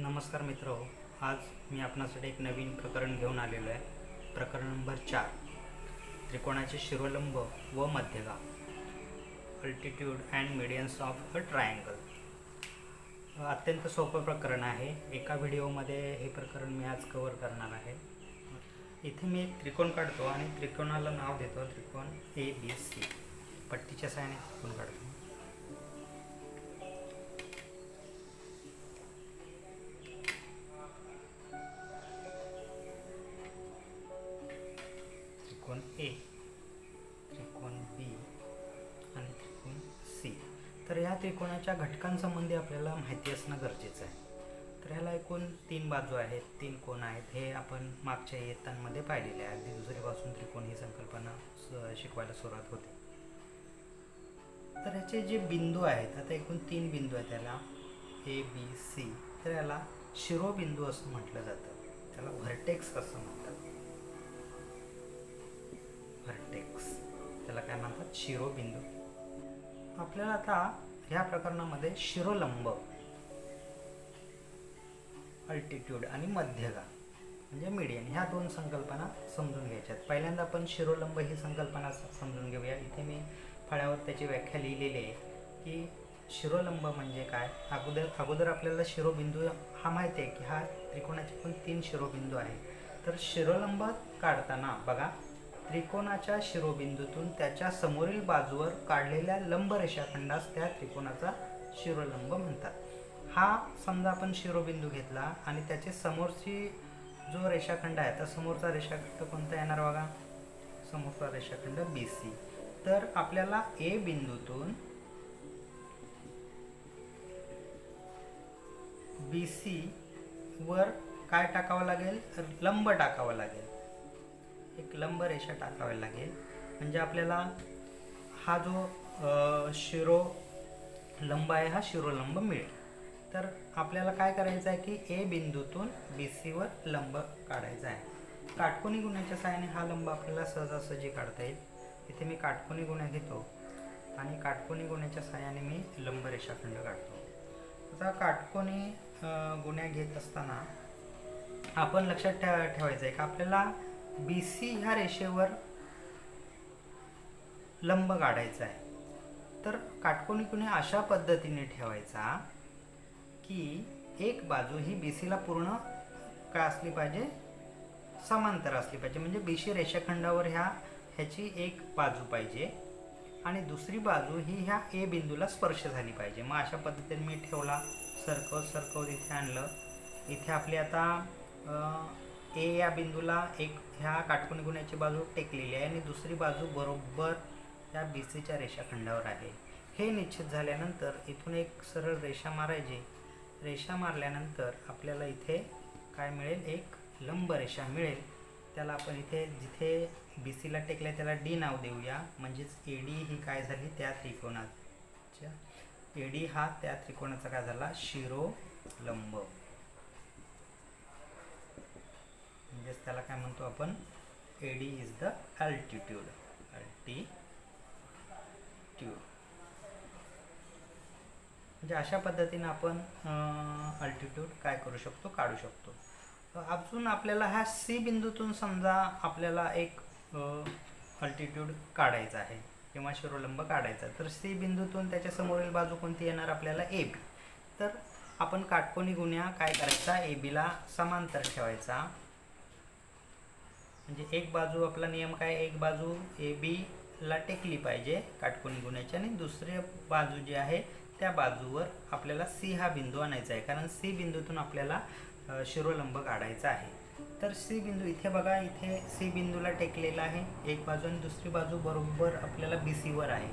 नमस्कार मित्र हो. आज मी आपणासाठी एक नवीन प्रकरण घेऊन आलेलो आहे. प्रकरण नंबर 4, त्रिकोणाचे शिरोलंब व मध्यगा, altitude and medians of a triangle. अत्यंत सोपं प्रकरण आहे. एका व्हिडिओमध्ये हे प्रकरण मी आज कव्हर करणार आहे. इथे मी एक त्रिकोण काढतो आणि त्रिकोणाला नाव देतो त्रिकोण ABC. पट्टीच्या सहाय्याने त्रिकोण काढतो. त्रिकोण ए, त्रिकोण बी आणि त्रिकोण सी. तर ह्या त्रिकोणाच्या घटकांसंबंधी आपल्याला माहिती असणं गरजेचं आहे. तर ह्याला एकूण 3 बाजू आहेत, 3 कोण आहेत. हे आपण मागच्या इयत्तांमध्ये पाहिलेले आहे. अगदी दुसरीपासून त्रिकोण ही संकल्पना शिकवायला सुरुवात होते. तर ह्याचे जे बिंदू आहेत, आता एकूण 3 बिंदू आहेत त्याला ABC. तर याला शिरोबिंदू असं म्हटलं जातं. त्याला व्हर्टेक्स असं म्हणतात. व्हर्टेक्स त्याला काय म्हणतात? शिरोबिंदू. आपल्याला आता ह्या प्रकरणामध्ये शिरोलंब, अल्टिट्यूड आणि मध्यगा म्हणजे मीडियन, ह्या 2 संकल्पना समजून घ्यायच्यात. पहिल्यांदा आपण शिरोलंब ही संकल्पना समजून घेऊया. इथे मी फळ्यावर त्याची व्याख्या लिहिलेली आहे की शिरोलंब म्हणजे काय. अगोदर आपल्याला शिरोबिंदू हा माहिती आहे की हा त्रिकोणाचे पण 3 शिरोबिंदू आहे. तर शिरोलंब काढताना बघा, त्रिकोणाच्या शिरोबिंदूतून त्याच्या समोरील बाजूवर काढलेल्या लंब रेषाखंडास त्या त्रिकोणाचा शिरोलंब म्हणतात. हा समजा आपण शिरोबिंदू घेतला आणि त्याचे समोरची जो रेषाखंड आहे, तर समोरचा रेषाखंड कोणता येणार बघा, समोरचा रेषाखंड BC. तर आपल्याला A बिंदूतून BC वर काय टाकावं लागेल? लंब टाकावं लागेल. एक लंब रेषा टाकावी लागेल. म्हणजे आपल्याला हा जो शिरोलंब आहे हा शिरोलंब मिळेल. तर आपल्याला काय करायचं आहे की A बिंदूतून BC वर लंब काढायचा आहे. काटकोनी गुण्याच्या सहाय्याने हा लंब आपल्याला सहजासहजी काढता येईल. इथे मी काटकोनी गुण्या घेतो आणि काटकोनी गुण्याच्या सहाय्याने मी लंब रेषाखंड काढतो. आता काटकोनी गुण्या घेत असताना आपण लक्षात ठेवायचं आहे की आपल्याला BC ह्या रेषेवर लंब काढायचा आहे. तर काटकोनी गुण्या अशा पद्धतीने ठेवायचा की एक बाजू ही BCला पूर्ण काय असली पाहिजे? समांतर असली पाहिजे. म्हणजे BC रेषाखंडावर ह्याची एक बाजू पाहिजे आणि दुसरी बाजू ही ह्या A बिंदूला स्पर्श झाली पाहिजे. मग अशा पद्धतीने मी ठेवला, सरकवत इथे आणलं. इथे आपली आता A या बिंदूला एक ह्या काटकोनी गुण्याची बाजू टेकलेली आहे आणि दुसरी बाजू बरोबर त्या BCच्या रेषाखंडावर आहे. हे निश्चित झाल्यानंतर इथून एक सरळ रेषा मारायची. रेषा मारल्यानंतर आपल्याला इथे काय मिळेल? एक लंब रेषा मिळेल. त्याला आपण इथे जिथे BCला टेकले त्याला D नाव देऊया. म्हणजेच AD ही काय झाली? त्या त्रिकोणाच्या AD हा त्या त्रिकोणाचा काय झाला? शिरोलंब. म्हणजेच त्याला काय म्हणतो आपण? AD is the altitude. म्हणजे अशा पद्धतीने आपण अल्टिट्यूड काय करू शकतो? काढू शकतो. अजून आपल्याला ह्या C बिंदूतून समजा आपल्याला एक अल्टिट्यूड काढायचा आहे किंवा शिरोलंब काढायचा. तर C बिंदूतून त्याच्या समोरील बाजू कोणती येणार? आपल्याला AB. तर आपण काटकोनी गुण्या काय करायचा? ABला समांतर ठेवायचा. म्हणजे एक बाजू, आपला नियम काय? एक बाजू ABला टेकली पाहिजे काटकोनी गुण्याची आणि दुसरी बाजू जी आहे त्या बाजूवर आपल्याला C हा बिंदू आणायचा आहे. कारण C बिंदूतून आपल्याला शिरोलंब काढायचा आहे. तर C बिंदू इथे बघा, इथे C बिंदूला टेकलेला आहे एक बाजू आणि दुसरी बाजू बरोबर आपल्याला BC वर आहे.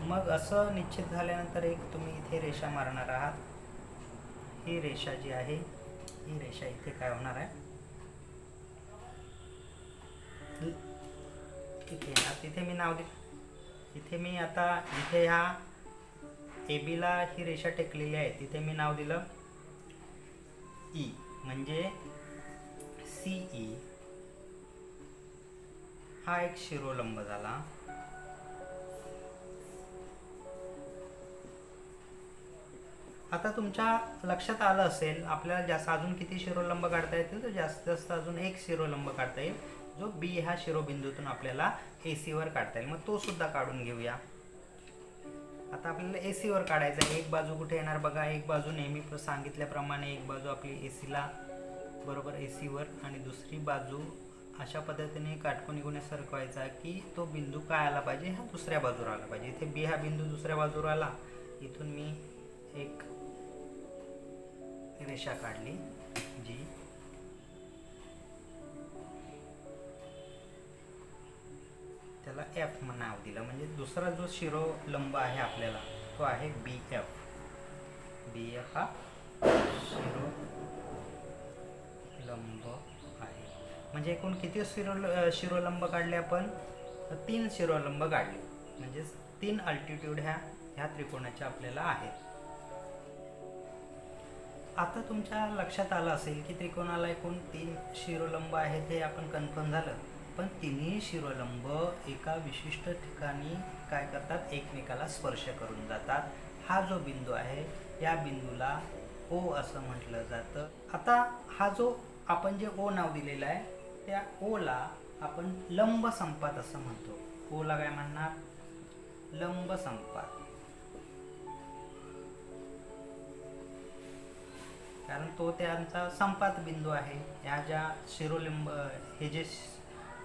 मग असं निश्चित झाल्यानंतर एक तुम्ही इथे रेषा मारणार आहात. ही रेषा जी आहे, ही रेषा इथे काय होणार आहे? इथे येणार. तिथे मी नाव इथे मी आता इथे ह्या ABला ही रेषा टेकलेली आहे, तिथे मी नाव दिलं E. म्हणजे CE हा एक शिरोलंब झाला. आता तुमच्या लक्षात आलं असेल आपल्याला जास्त अजून किती शिरोलंब काढता येतील, तर जास्तीत जास्त अजून एक शिरोलंब काढता येईल, जो बी ह्या शिरोबिंदूतून आपल्याला AC वर काढता येईल. मग तो सुद्धा काढून घेऊया. आता आपल्याला AC वर काढायचा आहे. एक बाजू कुठे येणार बघा, एक बाजू नेहमी सांगितल्याप्रमाणे एक बाजू आपली AC ला बरोबर AC वर, आणि दुसरी बाजू अशा पद्धतीने काटकोनी गुणे सरकवायचा की तो बिंदू काय आला पाहिजे, हा दुसऱ्या बाजूला आला पाहिजे. इथे B हा बिंदू दुसऱ्या बाजूला आला, इथून मी एक रेषा काढली जी त्याला F नाव दिलं, म्हणजे दुसरा जो शिरोलंब आहे आपल्याला तो आहे BF. BF हा शिरोलंब आहे. म्हणजे एकूण किती शिरोलंब काढले आपण, 3 शिरोलंब काढले, म्हणजे 3 अल्टिट्यूड ह्या त्रिकोणाच्या आपल्याला आहेत. आता तुमच्या लक्षात आलं असेल की त्रिकोणाला एकूण 3 शिरोलंब आहेत, हे आपण कन्फर्म झालं. पण तिन्ही शिरोलंब एका विशिष्ट ठिकाणी काय करतात, एकमेकाला स्पर्श करून जातात. हा जो बिंदू आहे या बिंदूला O असं म्हटलं जातं. आता हा जो आपण जे O नाव दिलेलं आहे त्या O ला आपण लंब संपात असं म्हणतो. O ला काय म्हणणार, लंब संपात. कारण तो त्यांचा संपात बिंदू आहे. ह्या ज्या हे जे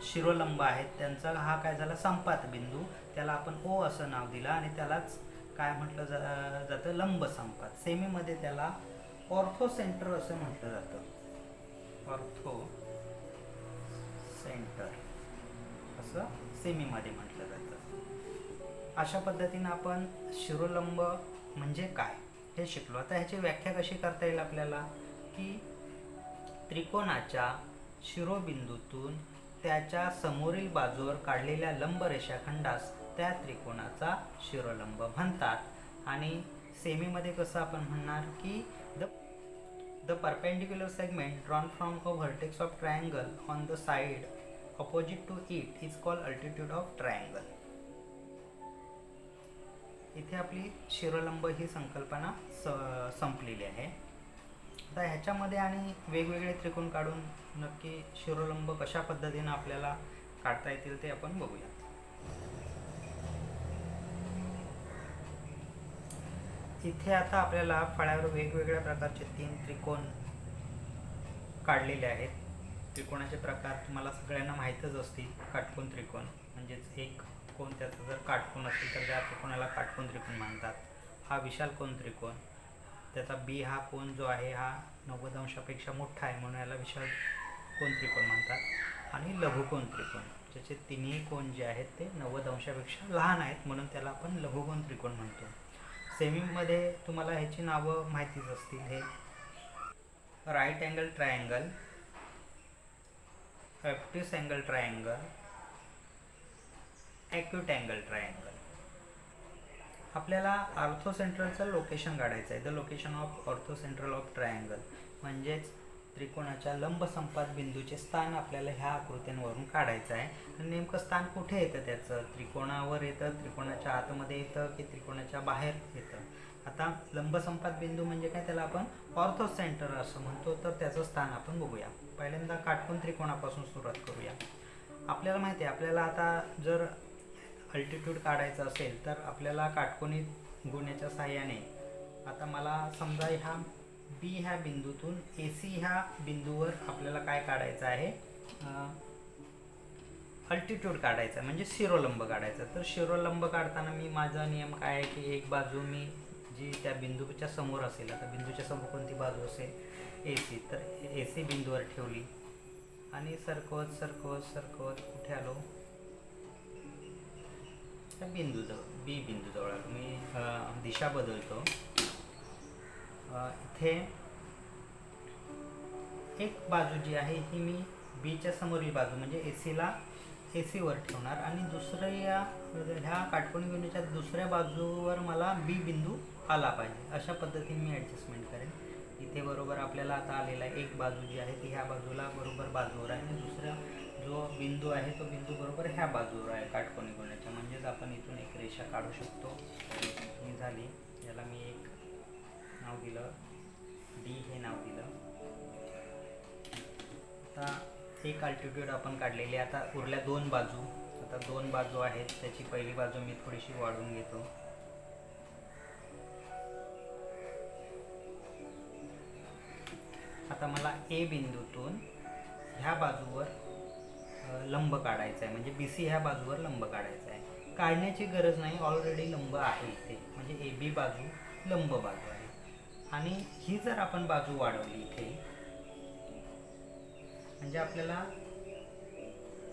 शिरोलंब आहेत त्यांचा हा काय झाला, संपात बिंदू. त्याला आपण O असं नाव दिलं आणि त्यालाच काय म्हटलं जातं, लंब संपात. सेमीमध्ये त्याला ऑर्थो सेंटर असं म्हटलं जातं. ऑर्थो सेंटर असं सेमीमध्ये म्हटलं जातं. अशा पद्धतीने आपण शिरोलंब म्हणजे काय हे शिकलो. आता ह्याची व्याख्या कशी करता येईल आपल्याला, की त्रिकोणाच्या शिरोबिंदूतून त्याच्या समोरील बाजूवर काढलेल्या लंब रेषाखंडास त्या त्रिकोणाचा शिरोलंब म्हणतात. आणि सेमीमध्ये कसं आपण म्हणणार की the perpendicular segment drawn from a vertex of triangle on the side opposite to it is called altitude of triangle. इथे आपली शिरोलंब ही संकल्पना संपलेली आहे. आता ह्याच्यामध्ये आणि वेगवेगळे त्रिकोण काढून नक्की शिरोलंब कशा पद्धतीने आपल्याला काढता येतील ते आपण बघूया. इथे आता आपल्याला फळ्यावर वेगवेगळ्या प्रकारचे 3 त्रिकोण काढलेले आहेत. त्रिकोणाचे प्रकार तुम्हाला सगळ्यांना माहीतच असतील. काटकोन त्रिकोण म्हणजेच एक कोण, त्याचा जर काटकोन असेल तर त्या त्रिकोणाला काटकोन त्रिकोण म्हणतात. हा विशाल कोन त्रिकोण, त्याचा B हा कोन जो आहे हा 90 अंशापेक्षा मोठा आहे म्हणून याला विशाल कोन त्रिकोण म्हणतात. आणि लघुकोन त्रिकोण, ज्याचे तिन्ही कोन जे आहेत ते 90 अंशापेक्षा लहान आहेत म्हणून त्याला आपण लघुकोन त्रिकोण म्हणतो. सेमीमध्ये तुम्हाला ह्याची नावं माहितीच असतील. हे right angle triangle, obtuse angle triangle, acute angle triangle. आपल्याला ऑर्थोसेंट्रलचं लोकेशन काढायचं आहे. The location of orthocentral of triangle म्हणजेच त्रिकोणाच्या लंब संपात बिंदूचे स्थान आपल्याला ह्या आकृत्यांवरून काढायचं आहे. आणि नेमकं स्थान कुठे येतं त्याचं, त्रिकोणावर येतं, त्रिकोणाच्या आतमध्ये येतं की त्रिकोणाच्या बाहेर येतं. आता लंब संपात बिंदू म्हणजे काय, त्याला आपण ऑर्थोसेंटर असं म्हणतो. तर त्याचं स्थान आपण बघूया. पहिल्यांदा काटकोन त्रिकोणापासून सुरुवात करूया. आपल्याला माहिती आहे, आपल्याला आता जर अल्टिट्यूड काढायचं असेल तर आपल्याला काटकोनी गुण्याच्या साहाय्याने, आता मला समजा ह्या B ह्या बिंदूतून AC ह्या बिंदूवर आपल्याला काय काढायचं आहे, अल्टिट्यूड काढायचा म्हणजे शिरोलंब काढायचा. तर शिरोलंब काढताना मी माझा नियम काय आहे की एक बाजू मी जी त्या बिंदूच्या समोर असेल, आता बिंदूच्या समोर कोणती बाजू असेल, AC, तर AC बिंदूवर ठेवली आणि सरकवत सरकवत सरकवत कुठे आलो, त्या बिंदूजवळ B बिंदूजवळ आलो. मी दिशा बदलतो. इथे एक बाजू जी आहे ही मी बीच्या समोरील बाजू म्हणजे AC वर ठेवणार आणि दुसऱ्या ह्या काटकोनी बिंदूच्या दुसऱ्या बाजूवर मला B बिंदू आला पाहिजे, अशा पद्धतीने मी ॲडजस्टमेंट करेन. इथे बरोबर आपल्याला आता आलेला आहे एक बाजू जी आहे ती ह्या बाजूला बरोबर बाजूवर आहे आणि दुसरा जो बिंदू आहे तो बिंदू बरोबर ह्या बाजूवर आहे काटकोनी गुण्याच्या. म्हणजेच आपण इथून एक रेषा काढू शकतो. ही झाली. याला मी एक नाव दिलं डी, हे नाव दिलं. आता एक अल्टिट्यूड आपण काढलेली. आता उरल्या दोन बाजू. आता दोन बाजू आहेत, त्याची पहिली बाजू मी थोडीशी वाढवून घेतो. आता मला ए बिंदूतून ह्या बाजूवर लंब काढायचा आहे, म्हणजे बी सी ह्या बाजूवर लंब काढायचा आहे. काढण्याची गरज नाही, ऑलरेडी लंब आहे इथे, म्हणजे ए बी बाजू लंब बाजू आहे. आणि ही जर आपण बाजू वाढवली इथे, म्हणजे आपल्याला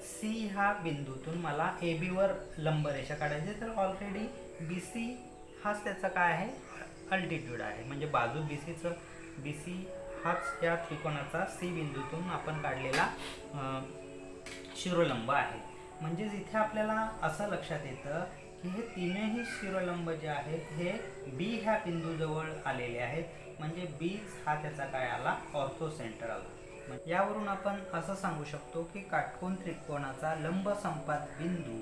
सी ह्या बिंदूतून मला ए बीवर लंब रेषा काढायची, तर ऑलरेडी बी सी हाच त्याचा काय आहे, अल्टिट्यूड आहे. म्हणजे बाजू बी सी हाच या त्रिकोणाचा सी बिंदूतून आपण काढलेला शिरोलंब आहे. म्हणजेच इथे आपल्याला असं लक्षात येतं की हे तीनही शिरोलंब जे आहेत हे बी ह्या बिंदूजवळ आलेले आहेत. म्हणजे बी हा त्याचा काय आला, ऑर्थो सेंटर आला. यावरून आपण असं सांगू शकतो की काटकोन त्रिकोणाचा लंब संपात बिंदू,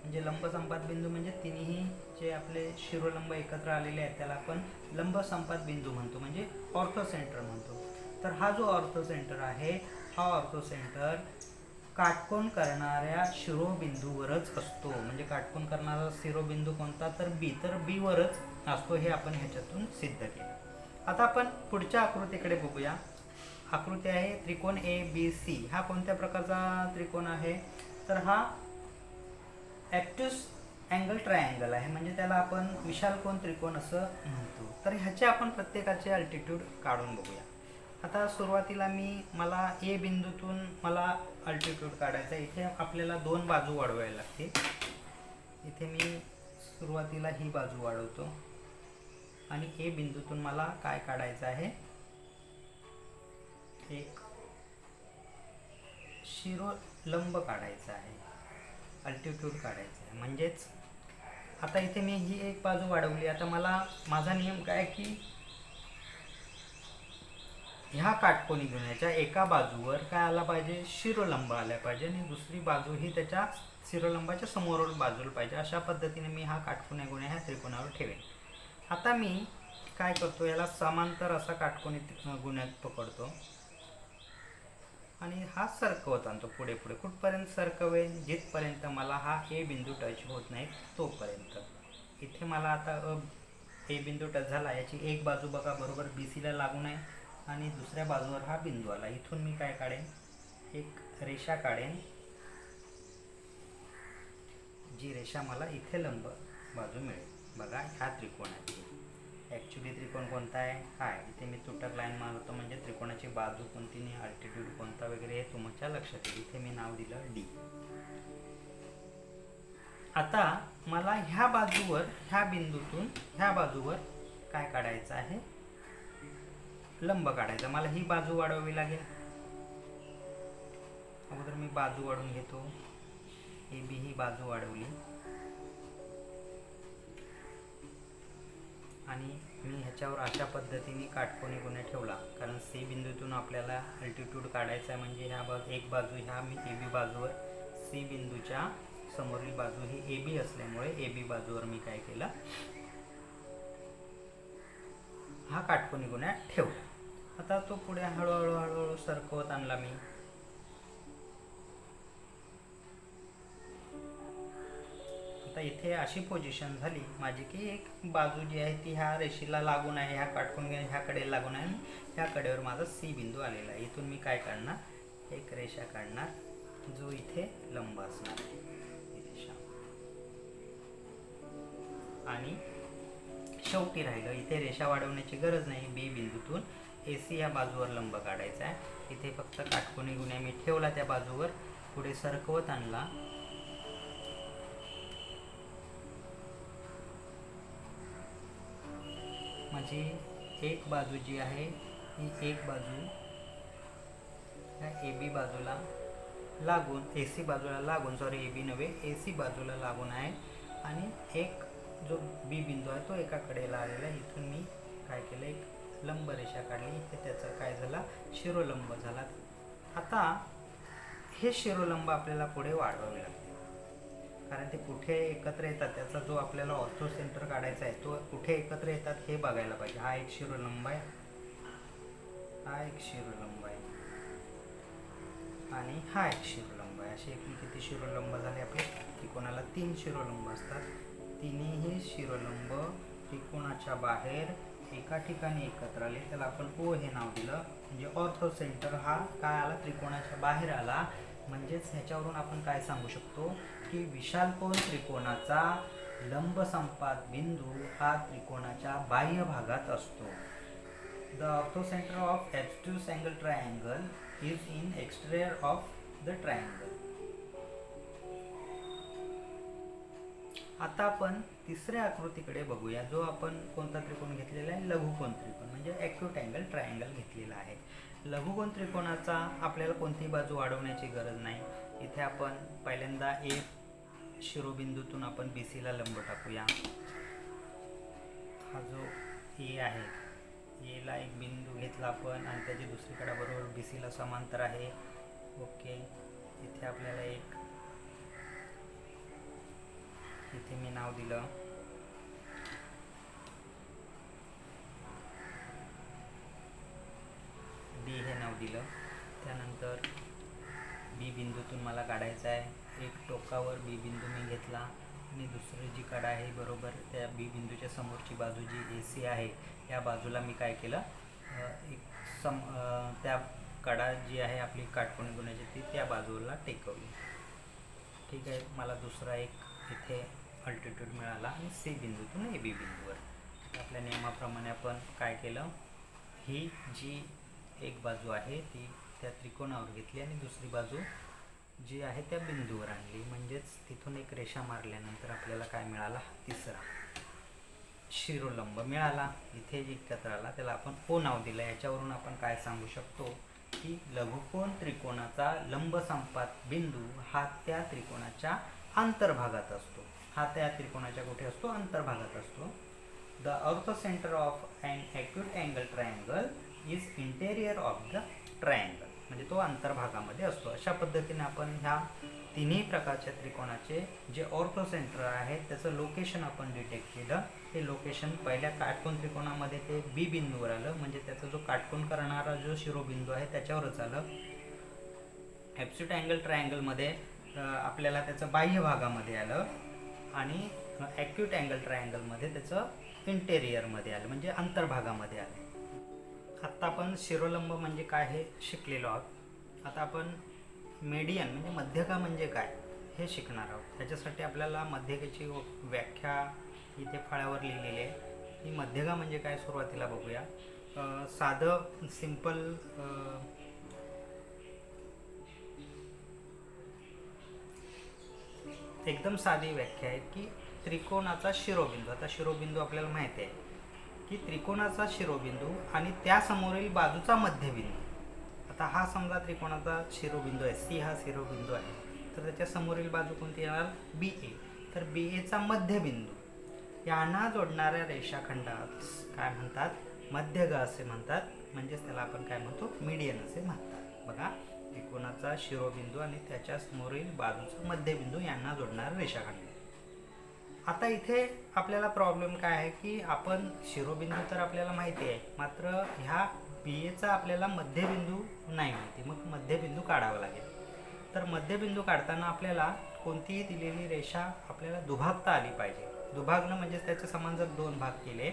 म्हणजे लंब संपात बिंदू म्हणजे तिन्ही जे आपले शिरोलंब एकत्र आलेले आहेत त्याला आपण लंब संपात बिंदू म्हणतो, म्हणजे ऑर्थो सेंटर म्हणतो. तर हा जो ऑर्थो सेंटर आहे, हा ऑर्थो सेंटर काटकोन करणाऱ्या शिरोबिंदूवरच असतो. म्हणजे काटकोन करणारा शिरोबिंदू कोणता, तर बी, तर बी वरच असतो. हे आपण ह्याच्यातून सिद्ध केलं. आता आपण पुढच्या आकृतीकडे बघूया. आकृती आहे त्रिकोण ए बी सी. हा कोणत्या प्रकारचा त्रिकोण आहे, तर हा ॲक्ट्यूस अँगल ट्रायंगल आहे, म्हणजे त्याला आपण विशालकोन त्रिकोण असं म्हणतो. तर ह्याचे आपण प्रत्येकाचे अल्टिट्यूड काढून बघूया. आता सुरुवातीला मला ए बिंदूतून मला अल्टिट्यूड काढायचा. इथे आपल्याला दोन बाजू वाढवायला लागते. इथे मी सुरुवातीला ही बाजू वाढवतो आणि ए बिंदूतून मला काय काढायचं आहे, एक शिरोलंब काढायचा आहे, अल्टिट्यूड काढायचं आहे. म्हणजेच आता इथे मी ही एक बाजू वाढवली. आता माझा नियम काय की ह्या काटकोनी गुण्याच्या एका बाजूवर काय आला पाहिजे, शिरोलंब आला पाहिजे, आणि दुसरी बाजू ही त्याच्या शिरोलंबाच्या समोर बाजूला पाहिजे. अशा पद्धतीने मी हा काटकोनी गुण्या ह्या त्रिकोणावर ठेवेन. आता मी काय करतो, याला समांतर असा काटकोनी गुण्यात पकडतो आणि हा सरकवत आणतो पुढे पुढे. कुठपर्यंत सरकवेन, जिथपर्यंत मला हा ए बिंदू टच होत नाही तोपर्यंत. इथे मला आता ए बिंदू टच झाला. याची एक बाजू बघा बरोबर बी सीला लागून आहे आणि दुसऱ्या बाजूवर हा बिंदू आला. इथून मी काय काढेन, एक रेषा काढेन, जी रेषा मला इथे लंब बाजू मिळेल. बघा ह्या त्रिकोणाची ॲक्च्युली त्रिकोण कोणता आहे, हा आहे. इथे मी तुटक लाईन मारतो, म्हणजे त्रिकोणाची बाजू कोणती नाही, अल्टिट्यूड कोणता वगैरे हे तुमच्या लक्षात येईल. इथे मी नाव दिलं डी. आता मला ह्या बाजूवर, ह्या बिंदूतून ह्या बाजूवर काय काढायचं आहे, लंब काढायचा. मला ही बाजू वाढवावी लागेल. अगोदर मी बाजू वाढवून घेतो. ए बी ही बाजू वाढवली आणि मी ह्याच्यावर अशा पद्धतीने काटकोनी गुन्हा ठेवला, कारण सी बिंदूतून आपल्याला अल्टिट्यूड काढायचा आहे. म्हणजे ह्या एक बाजू ह्या मी ए बी बाजूवर, सी बिंदूच्या समोरील बाजू ही ए बी असल्यामुळे ए बी बाजूवर मी काय केलं, हा काटकोनी गुन्हा ठेवला. आता तो पुढे हळूहळू हळूहळू सरकवत आणला मी. आता इथे अशी पोझिशन झाली माझी की एक बाजू जी आहे ती ह्या रेषेला लागून आहे, ह्या काटकोनी ह्याकडे लागून आहे, ह्या कडेवर माझा सी बिंदू आलेला आहे. इथून मी काय काढणार, एक रेषा काढणार जो इथे लंब असणार आहे, रेषा. आणि शेवटी राहिलं, इथे रेषा वाढवण्याची गरज नाही. बी बिंदूतून ए सी या बाजूवर लंब काढायचा आहे. इथे फक्त काटकोनी गुन्हा मी ठेवला त्या बाजूवर, पुढे सरकवत आणला. माझी एक बाजू जी आहे ही एक बाजू ह्या ए बी बाजूला लागून, ए सी बाजूला लागून, सॉरी ए बी नव्हे ए सी बाजूला लागून आहे. आणि एक जो बी बिंदू आहे तो एका कडेला आलेला आहे. इथून मी काय केलं, एक लंब रेषा काढली. इथे त्याचा काय झाला, शिरोलंब झाला. आता हे शिरोलंब आपल्याला पुढे वाढवावे लागते, कारण ते कुठे एकत्र येतात, त्याचा जो आपल्याला ऑर्थो सेंटर काढायचा आहे तो कुठे एकत्र येतात हे बघायला पाहिजे. हा एक शिरोलंब आहे, हा एक शिरोलंब आहे आणि हा एक शिरोलंब आहे. असे एकूण किती शिरोलंब झाले आपले? त्रिकोणाला 3 शिरोलंब असतात. तिन्ही शिरोलंब त्रिकोणाच्या बाहेर एका ठिकाणी एकत्र आले, त्याला आपण ओ हे नाव दिलं. म्हणजे ऑर्थो सेंटर हा काय आला? त्रिकोणाच्या बाहेर आला. म्हणजेच ह्याच्यावरून आपण काय सांगू शकतो की विशालकोन त्रिकोणाचा लंब संपात बिंदू हा त्रिकोणाच्या बाह्य भागात असतो. The orthocenter of obtuse angle triangle is in exterior of the triangle. आता आपण तिसऱ्या आकृतीकडे बघूया, जो आपण कोणता त्रिकोण घेतलेला आहे? लघुकोन त्रिकोण, म्हणजे ॲक्यूट अँगल ट्रायंगल घेतलेला आहे. लघुकोन त्रिकोणाचा आपल्याला कोणतीही बाजू वाढवण्याची गरज नाही. इथे आपण पहिल्यांदा ए शिरोबिंदूतून आपण BC ला लंब टाकूया. हा जो ए आहे, एला एक बिंदू घेतला आपण आणि त्याची दुसरी कडा बरोबर BC ला समांतर आहे. ओके, इथे आपल्याला एक, इथे मी नाव दिलं बी, हे नाव दिलं. त्यानंतर बी बिंदूतून मला काढायचा आहे. एक टोकावर बी बिंदू मी घेतला आणि दुसरी जी कडा आहे बरोबर त्या बी बिंदूच्या समोरची बाजू जी AC आहे, या बाजूला मी काय केलं? त्या कडा जी आहे आपली काटकोनी गुणाची ती त्या बाजूला टेकवली. ठीक आहे, मला दुसरा एक इथे अल्टिट्यूड मिळाला आणि C बिंदूतून AB बिंदूवर. आपल्या नियमाप्रमाणे आपण काय केलं? ही जी एक बाजू आहे ती त्या त्रिकोणावर घेतली आणि दुसरी बाजू जी आहे त्या बिंदूवर आणली. म्हणजेच तिथून एक रेषा मारल्यानंतर आपल्याला काय मिळाला? तिसरा शिरोलंब मिळाला. इथे जे एकत्र आला त्याला आपण ओ नाव दिलं. याच्यावरून आपण काय सांगू शकतो की लघुकोन त्रिकोणाचा लंब संपात बिंदू हा त्या त्रिकोणाच्या अंतर्भागात असतो. हा त्या त्रिकोणाच्या कुठे असतो? अंतर्भागात असतो. The orthocentre of an acute angle triangle is interior of the triangle, म्हणजे तो अंतर्भागामध्ये असतो. अशा पद्धतीने आपण ह्या तिन्ही प्रकारच्या त्रिकोणाचे जे ऑर्थोसेंटर आहे त्याचं लोकेशन आपण डिटेक्ट केलं. हे लोकेशन पहिल्या काटकोन त्रिकोणामध्ये ते बी बिंदूवर आलं, म्हणजे त्याचा जो काटकोन करणारा जो शिरोबिंदू आहे त्याच्यावरच आलं. ॲब्सोल्यूट अँगल ट्रायंगलमध्ये आपल्याला त्याचं बाह्य भागामध्ये आलं आणि ॲक्यूट अँगल ट्रायंगलमध्ये त्याचं इंटेरियरमध्ये आलं, म्हणजे अंतर्भागामध्ये आलं. आत्ता आपण शिरोलंब म्हणजे काय हे शिकलेलो आहोत. आता आपण मेडियन म्हणजे मध्यका म्हणजे काय हे शिकणार आहोत. त्याच्यासाठी आपल्याला मध्यकेची व्याख्या इथे फळ्यावर लिहिलेली आहे. ही मध्यका म्हणजे काय सुरुवातीला बघूया. साधं सिंपल एकदम साधी व्याख्या आहे की त्रिकोणाचा शिरोबिंदू. आता शिरोबिंदू आपल्याला माहिती आहे की त्रिकोणाचा शिरोबिंदू आणि त्यासमोरील बाजूचा मध्यबिंदू. आता हा समजा त्रिकोणाचा शिरोबिंदू आहे, C हा शिरोबिंदू आहे, तर त्याच्या समोरील बाजू कोणती येणार? BA. तर BAचा मध्यबिंदू यांना जोडणाऱ्या रेषाखंडास काय म्हणतात? मध्यगा असे म्हणतात. म्हणजेच त्याला आपण काय म्हणतो? मीडियन असे म्हणतात. बघा, त्रिकोणाचा शिरोबिंदू आणि त्याच्या समोरील बाजूचा मध्यबिंदू यांना जोडणारा रेषाखंड. आता इथे आपल्याला प्रॉब्लेम काय आहे की आपण शिरोबिंदू तर आपल्याला माहिती आहे, मात्र ह्या BAचा आपल्याला मध्यबिंदू नाही माहिती. मग मध्यबिंदू काढावा लागेल. तर मध्यबिंदू काढताना आपल्याला कोणतीही दिलेली रेषा आपल्याला दुभागता आली पाहिजे. दुभागणं म्हणजे त्याचे समान जर दोन भाग केले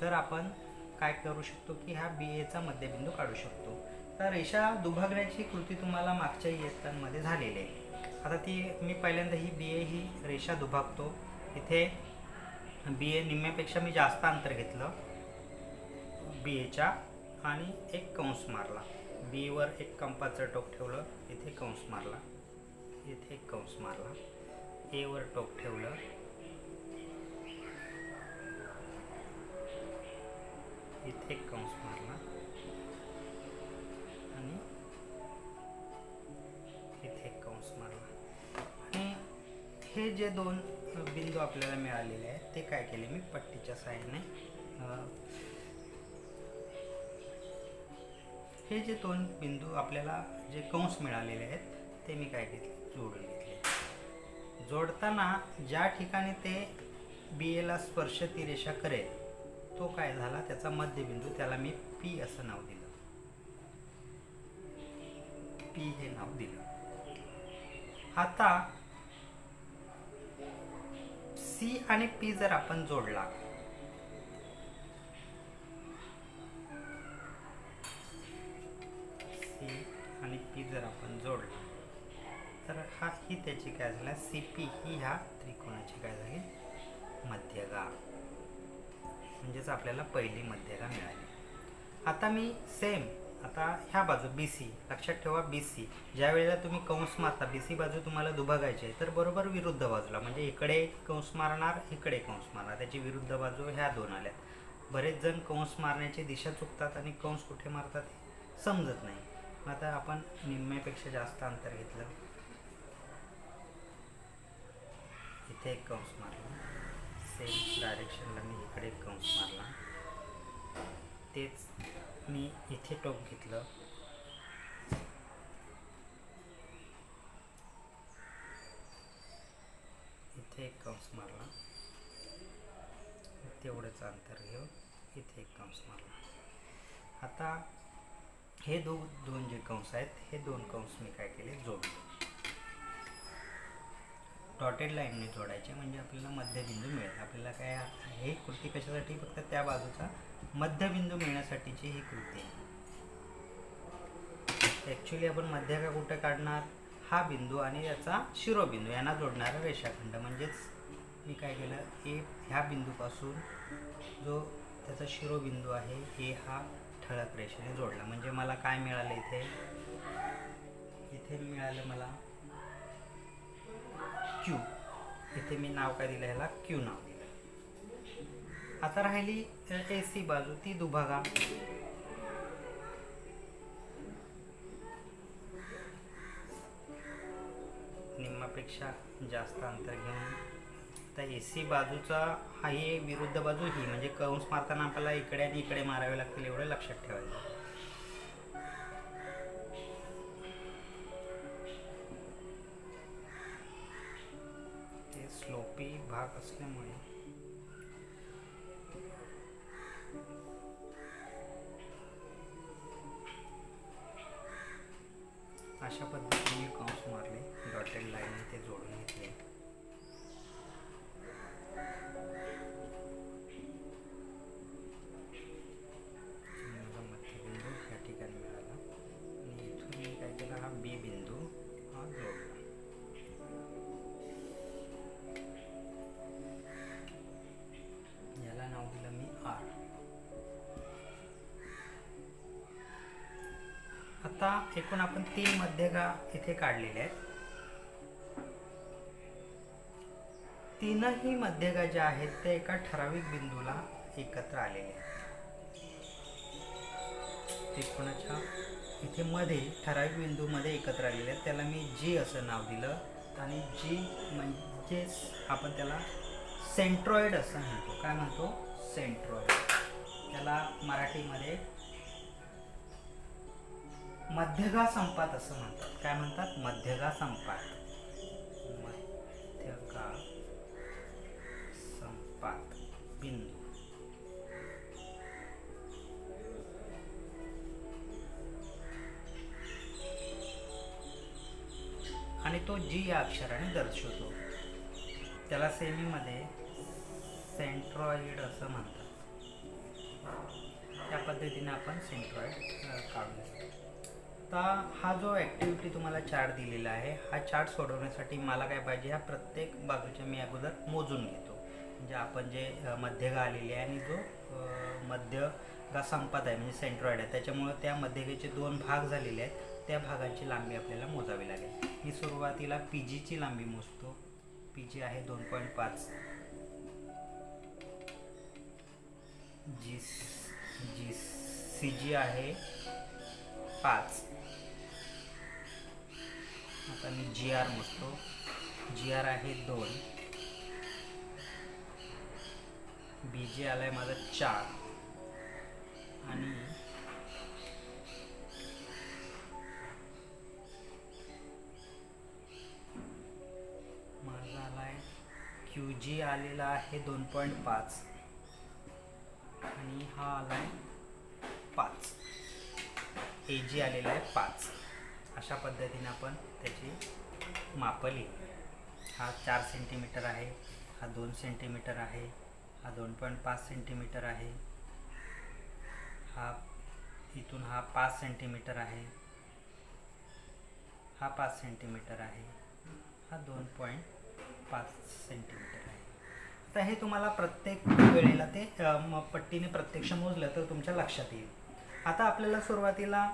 तर आपण काय करू शकतो की ह्या BAचा मध्यबिंदू काढू शकतो. तर रेषा दुभागण्याची कृती तुम्हाला मागच्या इयत्तांमध्ये झालेली आहे. आता ती मी पहिल्यांदा ही BA ही रेषा दुभागतो. इथे BA निम्म्यापेक्षा मी जास्त अंतर घेतलं BAच्या आणि एक कंस मारला. B वर एक कंपाचं टोक ठेवलं, इथे कंस मारला, इथे एक कंस मारला. A वर टोक ठेवलं, इथे एक कंस मारला आणि इथे एक कंस मारला. आणि हे जे दोन बिंदू आपल्याला मिळालेले आहेत ते काय केले मी पट्टीच्या साहाय्याने हे जे दोन बिंदू आपल्याला जे कंस मिळालेले आहेत ते मी काय घेतले? जोडून घेतले. जोडताना ज्या ठिकाणी ते बी एला स्पर्श ती रेषा करेल तो काय झाला त्याचा मध्यबिंदू, त्याला मी पी असं नाव दिलं. पी हे नाव दिलं. आता सी आणि पी जर आपण जोडला, सी आणि पी जर आपण जोडला तर हा ही त्याची काय झाला, सी पी ही ह्या त्रिकोणाची काय झाली, मध्यगा. म्हणजेच आपल्याला पहिली मध्यगा मिळाली. आता मी सेम आता ह्या बाजू बी सी, लक्षात ठेवा बी सी ज्या वेळेला तुम्ही कंस मारता, बी सी बाजू तुम्हाला दुभागायची आहे तर बरोबर विरुद्ध बाजूला, म्हणजे इकडे कंस मारणार इकडे कंस मारणार, त्याची विरुद्ध बाजू ह्या दोन आल्यात. बरेच जण कंस मारण्याची दिशा चुकतात आणि कंस कुठे मारतात हे समजत नाही. आता आपण निम्म्यापेक्षा जास्त अंतर घेतलं, इथे एक कंस मारला, सेम डायरेक्शनला मी इकडे एक कंस मारला, तेच मी इथे टोक घेतलं, इथे एक कंस मारला, तेवढंच अंतर घेऊन इथे एक कंस मारला. आता हे दोन जे कंस आहेत हे दोन कंस मी काय केले, जोडले. डॉटेड लाईनने जोडायचे म्हणजे आपल्याला मध्यबिंदू मिळेल. आपल्याला काय हे कृती कशासाठी, फक्त त्या बाजूचा मध्यबिंदू मिळण्यासाठीची ही कृती आहे. ॲक्च्युली आपण मध्यगा कुठे काढणार, हा बिंदू आणि याचा शिरोबिंदू यांना जोडणारा रेषाखंड. म्हणजेच मी काय केलं, ह्या बिंदूपासून जो त्याचा शिरोबिंदू आहे हे हा ठळक रेषेने जोडला. म्हणजे मला काय मिळालं, इथे मिळालं मला क्यू. इथे मी नाव काय दिलं, ह्याला क्यू नाव दिलं. आता राहिली ए सी बाजू, ती दुभागा. निम्मापेक्षा जास्त अंतर घेऊन आता ए सी बाजूचा हा ही विरुद्ध बाजू ही, म्हणजे कंस मारताना आपल्याला इकडे आणि इकडे मारावे लागतील एवढं लक्षात ठेवायचं. ते स्लोपी भाग असल्यामुळे अशा पद्धतीने कंस मारले, डॉटेड लाईनने ते जोडून घेतले. मला मध्यबिंदू या ठिकाणी मिळाला आणि इथून मी काय केलं, हा बी बिंदू हा जोडला. याला नाव दिलं मी आर. आता एकूण आपण 3 मध्यगा इथे काढलेल्या आहेत. तीनही मध्यगा ज्या आहेत त्या एका ठराविक बिंदूला एकत्र आलेल्या आहेत. त्रिकोणाच्या इथे मध्ये ठराविक बिंदूमध्ये एकत्र आलेले आहेत. त्याला मी जी असं नाव दिलं आणि जी म्हणजेच आपण त्याला सेंट्रॉइड असं म्हणतो. काय म्हणतो, सेंट्रॉइड. त्याला मराठीमध्ये मध्यगा संपात असं म्हणतात. काय म्हणतात, मध्यगा संपात. मध्यगा संपात बिंदू. आणि तो जी या अक्षराने दर्शवतो. त्याला सेमीमध्ये सेंट्रॉइड असं म्हणतात. त्या पद्धतीने आपण सेंट्रॉइड काढू. आता हा जो ॲक्टिव्हिटी तुम्हाला चार्ट दिलेला आहे, हा चार्ट सोडवण्यासाठी मला काय पाहिजे, ह्या प्रत्येक बाजूच्या मी अगोदर मोजून घेतो. म्हणजे आपण जे मध्यगा आलेली आहे आणि जो मध्यगा संपात आहे म्हणजे सेंट्रॉइड आहे, त्याच्यामुळे त्या मध्यगेचे 2 भाग झालेले आहेत. त्या भागांची लांबी आपल्याला मोजावी लागेल. मी सुरुवातीला पी जीची लांबी मोजतो. पी जी आहे 2.5, जी सी जी आहे 5. आता मी जी आर मोजतो. जी आर आहे 2, बी जी आला आहे माझा 4 आणि माझा क्यू जी आलेला आहे 2.5 आणि हा आला आहे 5, ए जी आलेला आहे 5. अशा पद्धतीने आपण त्याची मापली. हा 4 सेंटीमीटर आहे, हा 2 सेंटीमीटर आहे, हा 2.5 सेंटीमीटर आहे, हा इथून हा 5 सेंटीमीटर आहे, हा 5 सेंटीमीटर आहे, हा 2.5 सेंटीमीटर आहे. तर हे तुम्हाला प्रत्येक वेळेला ते पट्टीने प्रत्यक्ष मोजलं तर तुमच्या लक्षात येईल. आता आपल्याला सुरुवातीला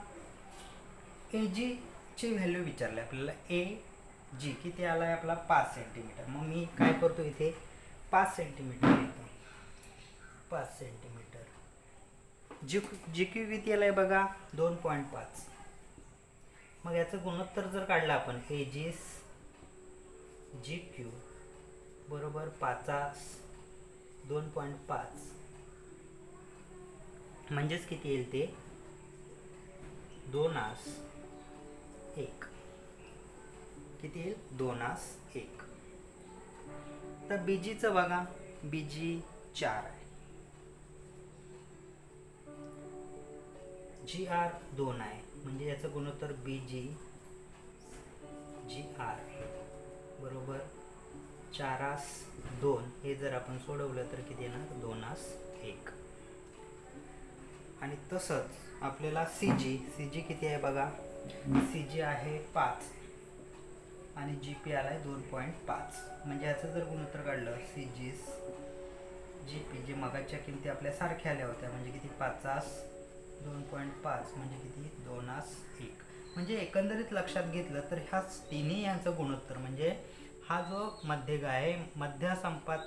ए जीची व्हॅल्यू विचारली. आपल्याला ए जी किती आला आहे आपला 5 सेंटीमीटर. मग मी काय करतो इथे 5 सेंटीमीटर घेतो. 5 सेंटीमीटर. जी क्यू किती आला आहे बघा 2.5. मग याचं गुणोत्तर जर काढलं आपण ए जी क्यू बरोबर 5 2.5 म्हणजेच किती येईल ते 2:1. किती येईल 2:1. तर बीजीचं बघा, बीजी 4 आहे, जी आर 2 आहे, म्हणजे याचं गुणोत्तर बीजी जी आर बरोबर 4:2. हे जर आपण सोडवलं तर किती येणार 2:1. आणि तसंच आपल्याला सी जी किती आहे बघा, सी जी आहे 5 आणि जी पी आला आहे 2.5. म्हणजे याचं जर गुणोत्तर काढलं सी जी पी, जे मगाच्या किमती आपल्या सारख्या आल्या होत्या, म्हणजे किती 5 2.5 म्हणजे किती 2:1. म्हणजे एकंदरीत लक्षात घेतलं तर ह्या तिन्ही यांचं गुणोत्तर म्हणजे हा जो मध्यगा आहे, मध्य संपात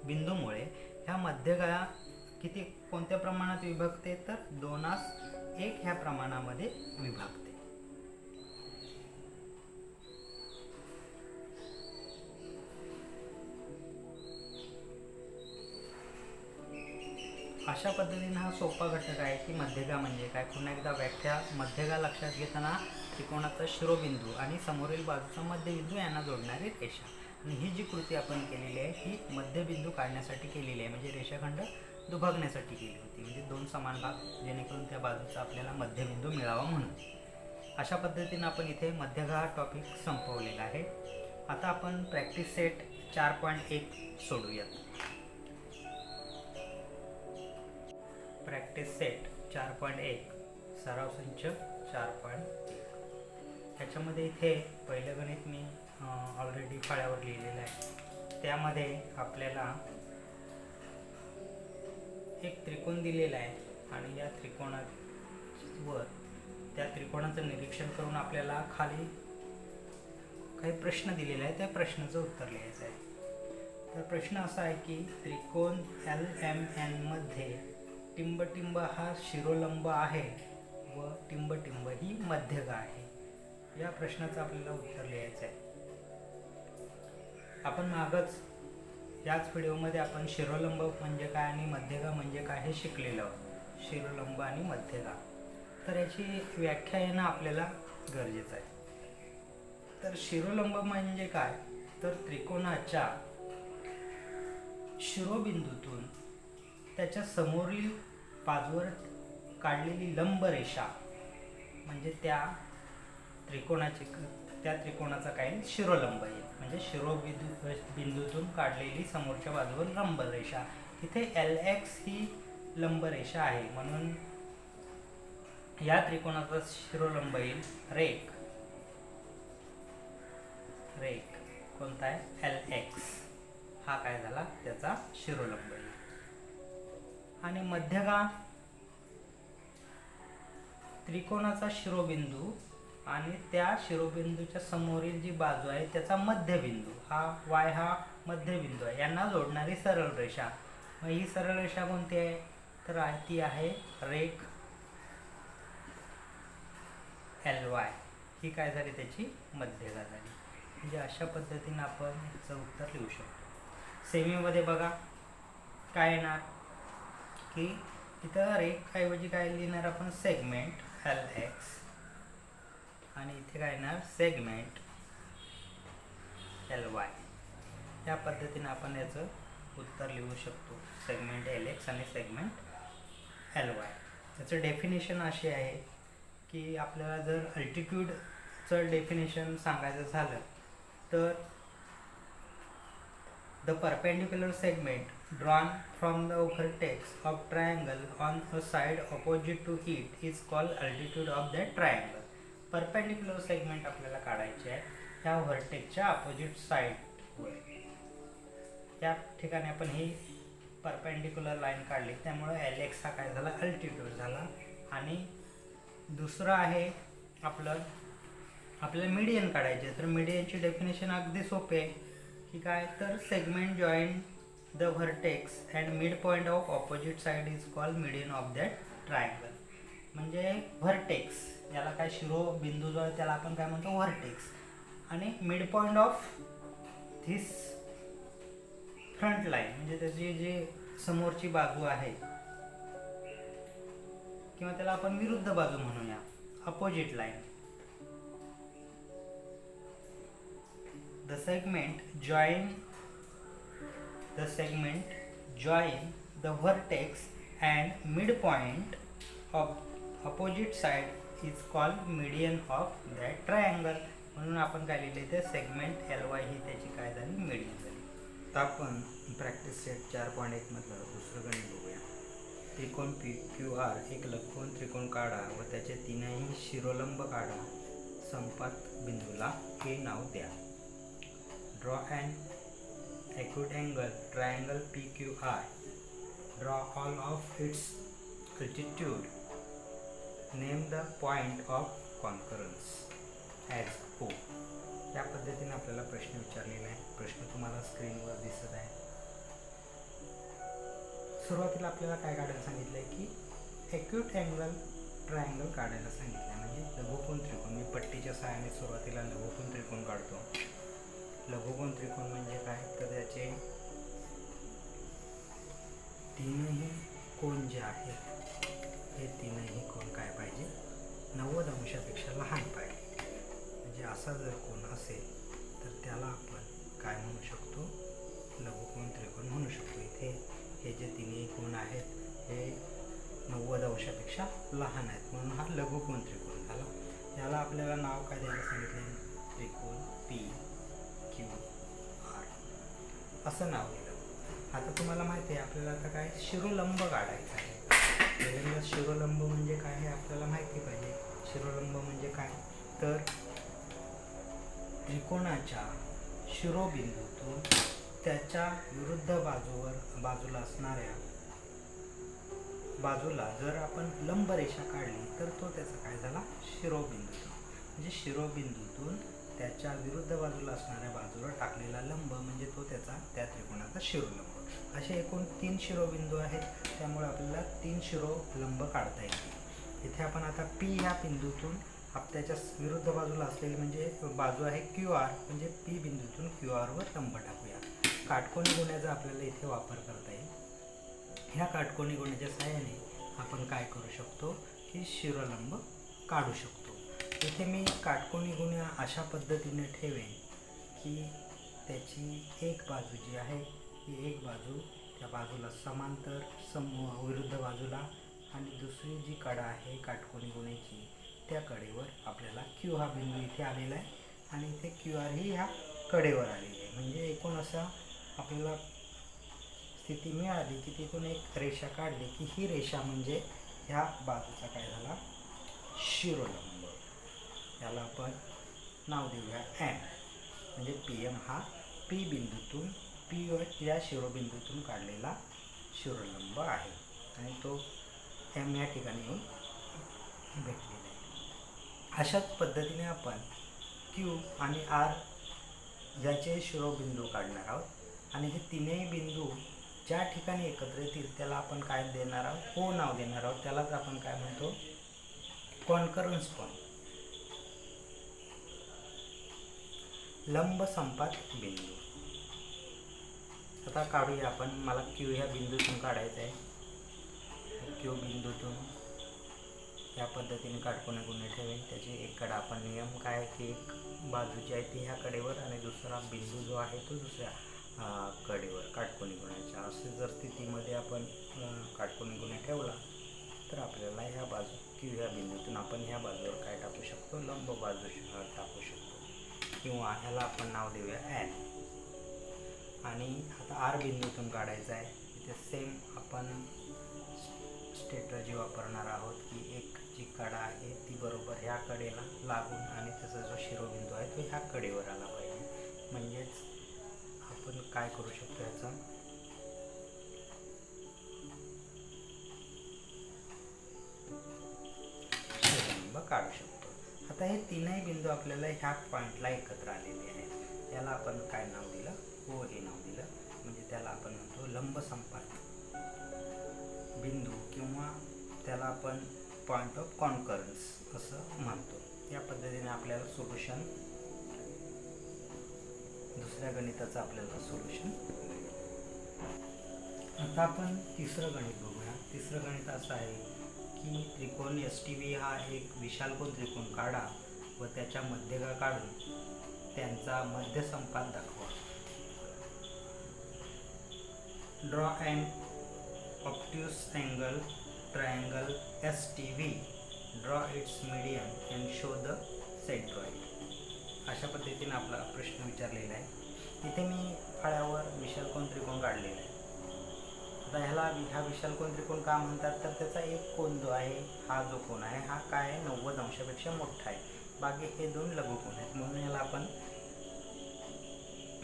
बिंदूमुळे ह्या मध्यगा किती कोणत्या प्रमाणात विभागते तर 2:1 ह्या प्रमाणामध्ये विभागते. अशा पद्धतीने हा सोपा घटक आहे की मध्यगा म्हणजे काय. पुन्हा एकदा व्याख्या. मध्यगा लक्षात घेताना त्रिकोणाचा शिरोबिंदू आणि समोरील बाजूचा मध्यबिंदू यांना जोडणारी रेषा. आणि ही जी कृती आपण केलेली आहे ही मध्यबिंदू काढण्यासाठी केलेली आहे, म्हणजे रेषाखंड दुभागण्यासाठी केली होती, म्हणजे 2 समान भाग जेणेकरून त्या बाजूचा आपल्याला मध्यबिंदू मिळावा म्हणून. अशा पद्धतीने आपण इथे मध्यगा टॉपिक संपवलेला आहे. आता आपण प्रॅक्टिस सेट 4.1 सोडूयात. प्रॅक्टिस सेट 4.1 सराव संच 4.1. त्याच्यामध्ये इथे पहिलं गणित मी ऑलरेडी फळ्यावर लिहिलेलं आहे. त्यामध्ये आपल्याला एक त्रिकोण दिलेला आहे आणि या त्रिकोणावर त्या त्रिकोणाचं निरीक्षण करून आपल्याला खाली काही प्रश्न दिलेला आहे, त्या प्रश्नाचं उत्तर लिहायचं आहे. तर प्रश्न असा आहे की त्रिकोण LMN मध्ये टिंबटिंब हा शिरोलंब आहे व टिंबटिंब ही मध्यगा आहे. या प्रश्नाचं आपल्याला उत्तर लिहायचं आहे. आपण मागच याच व्हिडिओमध्ये आपण शिरोलंब म्हणजे काय आणि मध्यगा म्हणजे काय हे शिकलेलो आहोत. शिरोलंब आणि मध्यगा. तर याची व्याख्या येणं आपल्याला गरजेचं आहे. तर शिरोलंब म्हणजे काय तर त्रिकोणाच्या शिरोबिंदूतून त्याच्या समोरील बाजूवर काढलेली लंब रेषा म्हणजे त्या त्रिकोणाचा काय शिरोलंब येईल. म्हणजे शिरोबिंदूतून काढलेली समोरच्या बाजूवर लंब रेषा. इथे LX ही लंब रेषा आहे म्हणून या त्रिकोणाचा शिरोलंब येईल रेख कोणता आहे LX. हा काय झाला त्याचा शिरोलंब येईल. आणि मध्यगा त्रिकोणाचा शिरोबिंदू आणि त्या शिरोबिंदूच्या समोरील जी बाजू आहे त्याचा मध्यबिंदू. हा Y हा मध्यबिंदू आहे, यांना जोडणारी सरळ रेषा. मग ही सरळ रेषा कोणती आहे तर ती आहे रेख LY. ही काय झाली त्याची मध्यगा झाली. म्हणजे अशा पद्धतीने आपण याचं उत्तर लिहू शकतो. सेमीमध्ये बघा काय येणार की इथं रेख ऐवजी काय लिहिणार आपण सेगमेंट LX आणि इथे काय येणार सेगमेंट LY. या पद्धतीने आपण याचं उत्तर लिहू शकतो. सेगमेंट LX आणि सेगमेंट LY. याचं डेफिनेशन असे आहे की आपल्याला जर अल्टिट्यूडचं डेफिनेशन सांगायचं झालं तर the perpendicular segment drawn from the vertex of triangle on a side opposite to it is called altitude of that triangle. perpendicular segment आपल्याला काढायचे आहे ह्या व्हर्टेक्सच्या अपोजिट साईडवर. त्या ठिकाणी आपण ही परपेंडिक्युलर लाईन काढली, त्यामुळे LX हा काय झाला, अल्टिट्यूड झाला. आणि दुसरं आहे आपल्याला मीडियन काढायचे. तर मीडियनची डेफिनेशन अगदी सोपे आहे की काय, तर segment join the vertex and mid point of opposite side is called median of that triangle. म्हणजे व्हर्टेक्स याला काय, शिरोबिंदू जो आहे त्याला आपण काय म्हणतो, व्हर्टेक्स. आणि mid point of this front line म्हणजे त्याची जी समोरची बाजू आहे किंवा त्याला आपण विरुद्ध बाजू म्हणूया, opposite line. The segment join the vertex and midpoint of opposite side is called median of that triangle. म्हणून आपण काय लिहिले ते सेगमेंट LY ही त्याची काय झाली, मीडियन झाली. तर आपण प्रॅक्टिस सेट 4.1 मधलं दुसरं गणित बघूया. त्रिकोण PQR एक लघुकोन त्रिकोण काढा व त्याचे तीनही शिरोलंब काढा. संपात बिंदूला A नाव द्या. Draw an acute angle triangle PQR. Draw all of its altitude. Name the point of concurrence as O. या पद्धतीने आपल्याला प्रश्न विचारलेला आहे. प्रश्न तुम्हाला स्क्रीनवर दिसत आहे. सुरुवातीला आपल्याला काय काढायला सांगितलं आहे की एक्यूट अँगल ट्रायंगल काढायला सांगितलं आहे. म्हणजे लघुकोन त्रिकोण. मी पट्टीच्या सहाय्याने सुरुवातीला लघुकोन त्रिकोण काढतो. लघुकोन त्रिकोण म्हणजे काय, तर त्याचे तीनही कोन जे आहेत हे तीनही कोन काय पाहिजे, 90 अंशापेक्षा लहान पाहिजे. म्हणजे असा जर कोन असेल तर त्याला आपण काय म्हणू शकतो, लघुकोन त्रिकोण म्हणू शकतो. इथे हे जे तिन्ही कोन आहेत हे 90 अंशापेक्षा लहान आहेत म्हणून हा लघुकोन त्रिकोण झाला. याला आपल्याला नाव काय द्यायला सांगितलं, त्रिकोण PQR असं नाव दिलं. आता तुम्हाला माहिती आहे आपल्याला आता काय शिरोलंब काढायचं आहे. पहिल्यांदा शिरोलंब म्हणजे काय हे आपल्याला माहिती पाहिजे. शिरोलंब म्हणजे काय, तर त्रिकोणाच्या शिरोबिंदूतून त्याच्या विरुद्ध बाजूला असणाऱ्या बाजूला जर आपण लंब रेषा काढली तर तो त्याचा काय झाला, शिरोबिंदू. म्हणजे शिरोबिंदूतून त्याच्या विरुद्ध बाजूला असणाऱ्या बाजूला टाकलेला लंब म्हणजे तो त्याचा त्या त्रिकोणाचा शिरोलंब. असे एकूण 3 शिरोबिंदू आहेत, त्यामुळे आपल्याला 3 शिरोलंब काढता येतील. इथे आपण आता P ह्या बिंदूतून त्याच्या विरुद्ध बाजूला असलेली म्हणजे बाजू आहे QR, म्हणजे P बिंदूतून QR वर लंब टाकूया. काटकोनी गुण्याचा आपल्याला इथे वापर करता येईल. ह्या काटकोनी गुण्याच्या सहाय्याने आपण काय करू शकतो की शिरोलंब काढू शकतो. इथे मी काटकोनी गुण्या अशा पद्धतीने ठेवेन की त्याची एक बाजू जी आहे ही एक बाजू त्या बाजूला समांतर विरुद्ध बाजूला आणि दुसरी जी कडा आहे काटकोनी गुण्याची त्या कडेवर आपल्याला Q हा बिंदू इथे आलेला आहे आणि इथे QR ही ह्या कडेवर आलेली आहे. म्हणजे एकूण असा आपल्याला स्थिती मिळाली की तिथून एक रेषा काढली की ही रेषा म्हणजे ह्या बाजूचा काय झाला, शिरोलंब. याला आपण नाव देऊया M. म्हणजे PM हा P बिंदूतून या शिरोबिंदूतून काढलेला शिरोलंब आहे आणि तो M या ठिकाणी येऊन भेटलेला आहे. अशाच पद्धतीने आपण Q आणि R याचे शिरोबिंदू काढणार आहोत आणि हे तीनही बिंदू ज्या ठिकाणी एकत्र येतील त्याला आपण काय देणार आहोत, O नाव देणार आहोत. त्यालाच आपण काय म्हणतो, कॉन्करन्स पॉईंट. लंब संपात बिंदू आता काढूया आपण. मला Q ह्या बिंदूतून काढायचं आहे. Q बिंदूतून या पद्धतीने काटकोनी गुण्य ठेवेन. त्याची एक कडा आपण नियम काय की एक बाजू जी आहे ती ह्या कडेवर आणि दुसरा बिंदू जो आहे तो दुसऱ्या कडेवर काटकोनी गुणाच्या असे जर स्थितीमध्ये आपण काटकोनी गुन्हा ठेवला तर आपल्याला ह्या बाजू किंवा ह्या बिंदूतून आपण ह्या बाजूवर काय टाकू शकतो, लंब बाजू टाकू शकतो किंवा ह्याला आपण नाव देऊया एन. आणि आता आर बिंदूतून काढायचं आहे. इथे सेम आपण स्ट्रॅटेजी वापरणार आहोत की एक जी कडा आहे ती बरोबर ह्या कडेला लागून आणि त्याचा जो शिरोबिंदू आहे तो ह्या कडेवर आला पाहिजे. म्हणजेच आपण काय करू शकतो, ह्याचा शिरोबिंब काढू शकतो. आता हे तीनही बिंदू आपल्याला ह्या पॉईंटला एकत्र आलेले आहेत. याला आपण काय नाव दिलं, ओ हे नाव दिलं. म्हणजे त्याला आपण म्हणतो लंब संपात बिंदू किंवा त्याला आपण पॉईंट ऑफ कॉन्करन्स असं म्हणतो. या पद्धतीने आपल्याला सोल्युशन, दुसऱ्या गणिताचं आपल्याला सोल्युशन. आता आपण तिसरं गणित बघूया. तिसरं गणित असं आहे की त्रिकोण STV हा एक विशालकोन त्रिकोण काढा व त्याच्या मध्यगा काढून त्यांचा मध्यसंपात दाखवा. Draw and obtuse angle triangle STV, draw its median and show the centroid. अशा पद्धतीने आपला प्रश्न विचारलेला आहे. इथे मी फळ्यावर विशालकोन त्रिकोण काढलेला आहे. आता ह्या विशालकोन त्रिकोण का म्हणतात, तर त्याचा एक कोन जो आहे, हा जो कोन आहे हा काय आहे, 90 अंशापेक्षा मोठा आहे. बाकी हे दोन लघुकोन आहेत, म्हणून याला आपण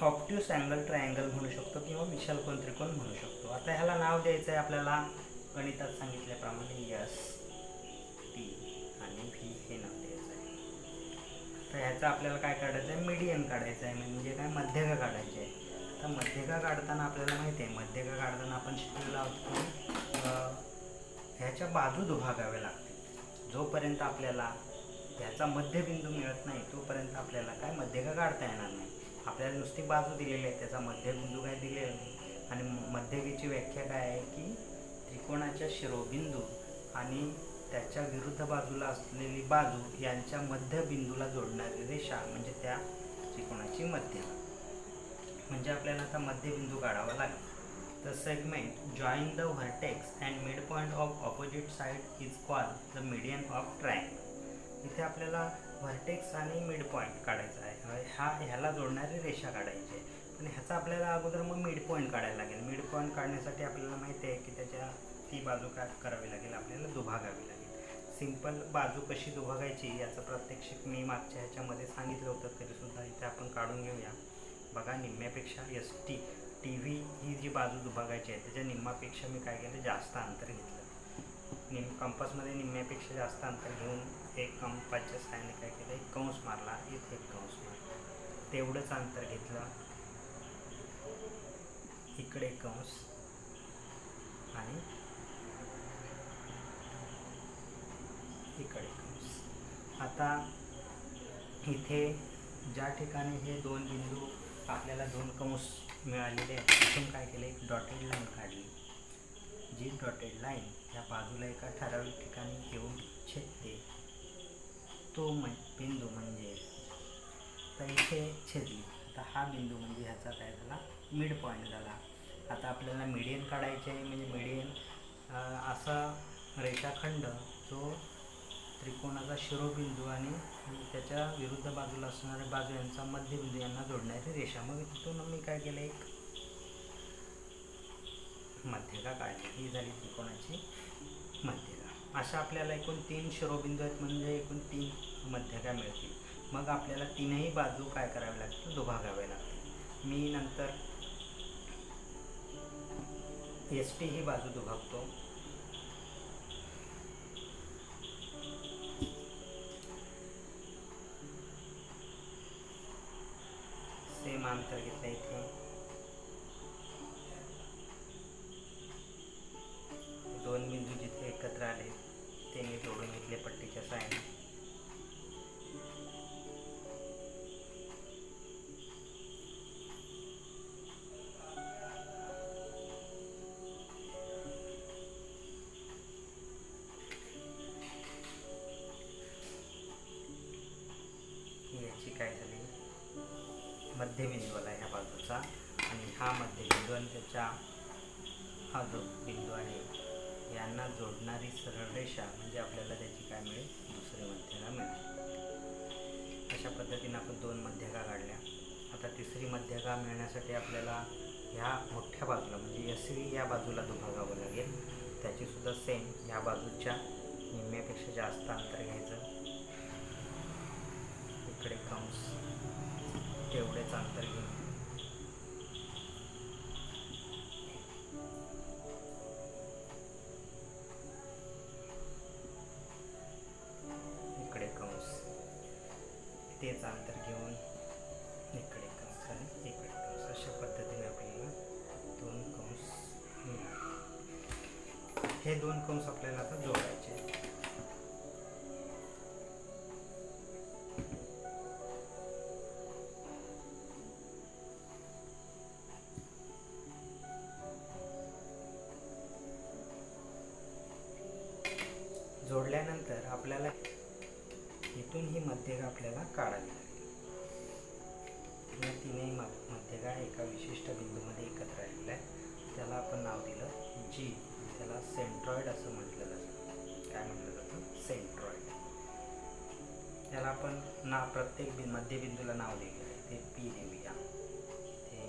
ऑब्ट्यूस अँगल ट्रायंगल म्हणू शकतो किंवा विशालकोन त्रिकोण म्हणू शकतो. आता ह्याला नाव द्यायचं आहे आपल्याला गणितात सांगितल्याप्रमाणे ST आणि V हे नाव द्यायचं आहे. तर ह्याचं आपल्याला काय काढायचं आहे, मीडियन काढायचं आहे. म्हणजे काय, मध्यगा काढायचे आहे. आता मध्यगा काढताना आपल्याला माहिती आहे, मध्यगा काढताना आपण शिकलेलो आहोत की ह्याच्या बाजू दुभागाव्या लागतील. जोपर्यंत आपल्याला ह्याचा मध्यबिंदू मिळत नाही तोपर्यंत आपल्याला काय मध्यगा काढता येणार नाही. आपल्याला नुसती बाजू दिलेली आहे, त्याचा मध्यबिंदू काय दिलेला नाही. आणि मध्यगेची व्याख्या काय आहे की त्रिकोणाच्या शिरोबिंदू आणि त्याच्या विरुद्ध बाजूला असलेली बाजू यांच्या मध्यबिंदूला जोडणारी रेषा म्हणजे त्या त्रिकोणाची मध्य. म्हणजे आपल्याला आता मध्यबिंदू काढावा लागेल. The segment join the vertex and mid point of opposite side is called the median of triangle. इथे आपल्याला व्हर्टेक्स आणि मिड पॉईंट काढायचा आहे. ह्याला जोडणारी रेषा काढायची आहे. पण ह्याचा आपल्याला अगोदर मग मिड पॉईंट काढायला लागेल. मिड पॉईंट काढण्यासाठी आपल्याला माहिती आहे की त्याच्या ती बाजू काय करावी लागेल, आपल्याला दुभागावी लागेल. सिंपल बाजू कशी दुभागायची याचं प्रात्यक्षिक मी मागच्या ह्याच्यामध्ये सांगितलं होतं, तरीसुद्धा इथे आपण काढून घेऊया. बघा, निम्म्यापेक्षा STV ही जी बाजू दुभागायची आहे त्याच्या निम्म्यापेक्षा मी काय केलं, जास्त अंतर घेतलं. कंपासमध्ये निम्म्यापेक्षा जास्त अंतर घेऊन एक कंपासच्या साहाय्याने काय केलं, एक कंस मारला, इथे एक कंस मारला. तेवढंच अंतर घेतलं. इकडे कंस आणि इकडे कंस. आता इथे ज्या ठिकाणी हे दोन बिंदू आपल्याला दोन कंस मिळालेले आहेत तिथून काय केलं, एक डॉटेड लाईन काढली. जी डॉटेड लाईन ह्या बाजूला एका ठराविक ठिकाणी घेऊन छेदते तो बिंदू म्हणजे तर इथे छेदली. आता हा बिंदू म्हणजे ह्याचा काय झाला, मिड पॉईंट झाला. आता आपल्याला मीडियन काढायचे आहे. म्हणजे मीडियन असा रेषाखंड जो त्रिकोणाचा शिरोबिंदू आणि त्याच्या विरुद्ध बाजूला असणाऱ्या बाजू यांचा मध्यबिंदू यांना जोडणारी रेषा. मग तिथून मी काय केलं, एक मध्यगा काढली. ही झाली त्रिकोणाची मध्यगा. अशा आपल्याला एकूण 3 शिरोबिंदू आहेत, म्हणजे एकूण 3 मध्यगा मिळतील. मग आपल्याला तीनही बाजू काय कराव्या लागतील, दुभागाव्या लागतील. मी नंतर ST ही बाजू दुभागतो. सेम अंतर घेतलं इथे. दोन बिंदू जिथे एकत्र आले ते मी जोडून घेतले पट्टीच्या साहाय्याने. याची काय झाली, मध्यबिंदू आला ह्या बाजूचा आणि हा मध्यबिंदू आणि त्याच्या हा जो बिंदू आहे यांना जोडणारी सरळ रेषा म्हणजे आपल्याला त्याची काय मिळेल, दुसरी मध्यगा मिळेल. अशा पद्धतीने आपण 2 मध्यगा काढल्या. आता तिसरी मध्यगा मिळण्यासाठी आपल्याला ह्या मोठ्या बाजूला म्हणजे यशवी या बाजूला दुभागावं लागेल. त्याचीसुद्धा सेम ह्या बाजूच्या निम्म्यापेक्षा जास्त अंतर घ्यायचं. इकडे कंस तेवढेच अंतर घेऊन इकडे कंस, तेच अंतर घेऊन इकडे कंस आणि इकडे कंस, अशा पद्धतीने आपल्याला 2 कंस मिळाले. हे 2 कंस आपल्याला आता जोडायचे. जोडल्यानंतर आपल्याला इथून ही मध्यगा आपल्याला काढावी लागेल. या तीनही मध्यगा एका विशिष्ट बिंदूमध्ये एकत्र आलेल्या आहेत. त्याला आपण नाव दिलं जी. त्याला सेंट्रॉइड असं म्हटलं जातं. काय म्हटलं जातं? सेंट्रॉइड. त्याला आपण प्रत्येक मध्यबिंदूला नाव दिलेलं आहे. ते पी देऊया, ते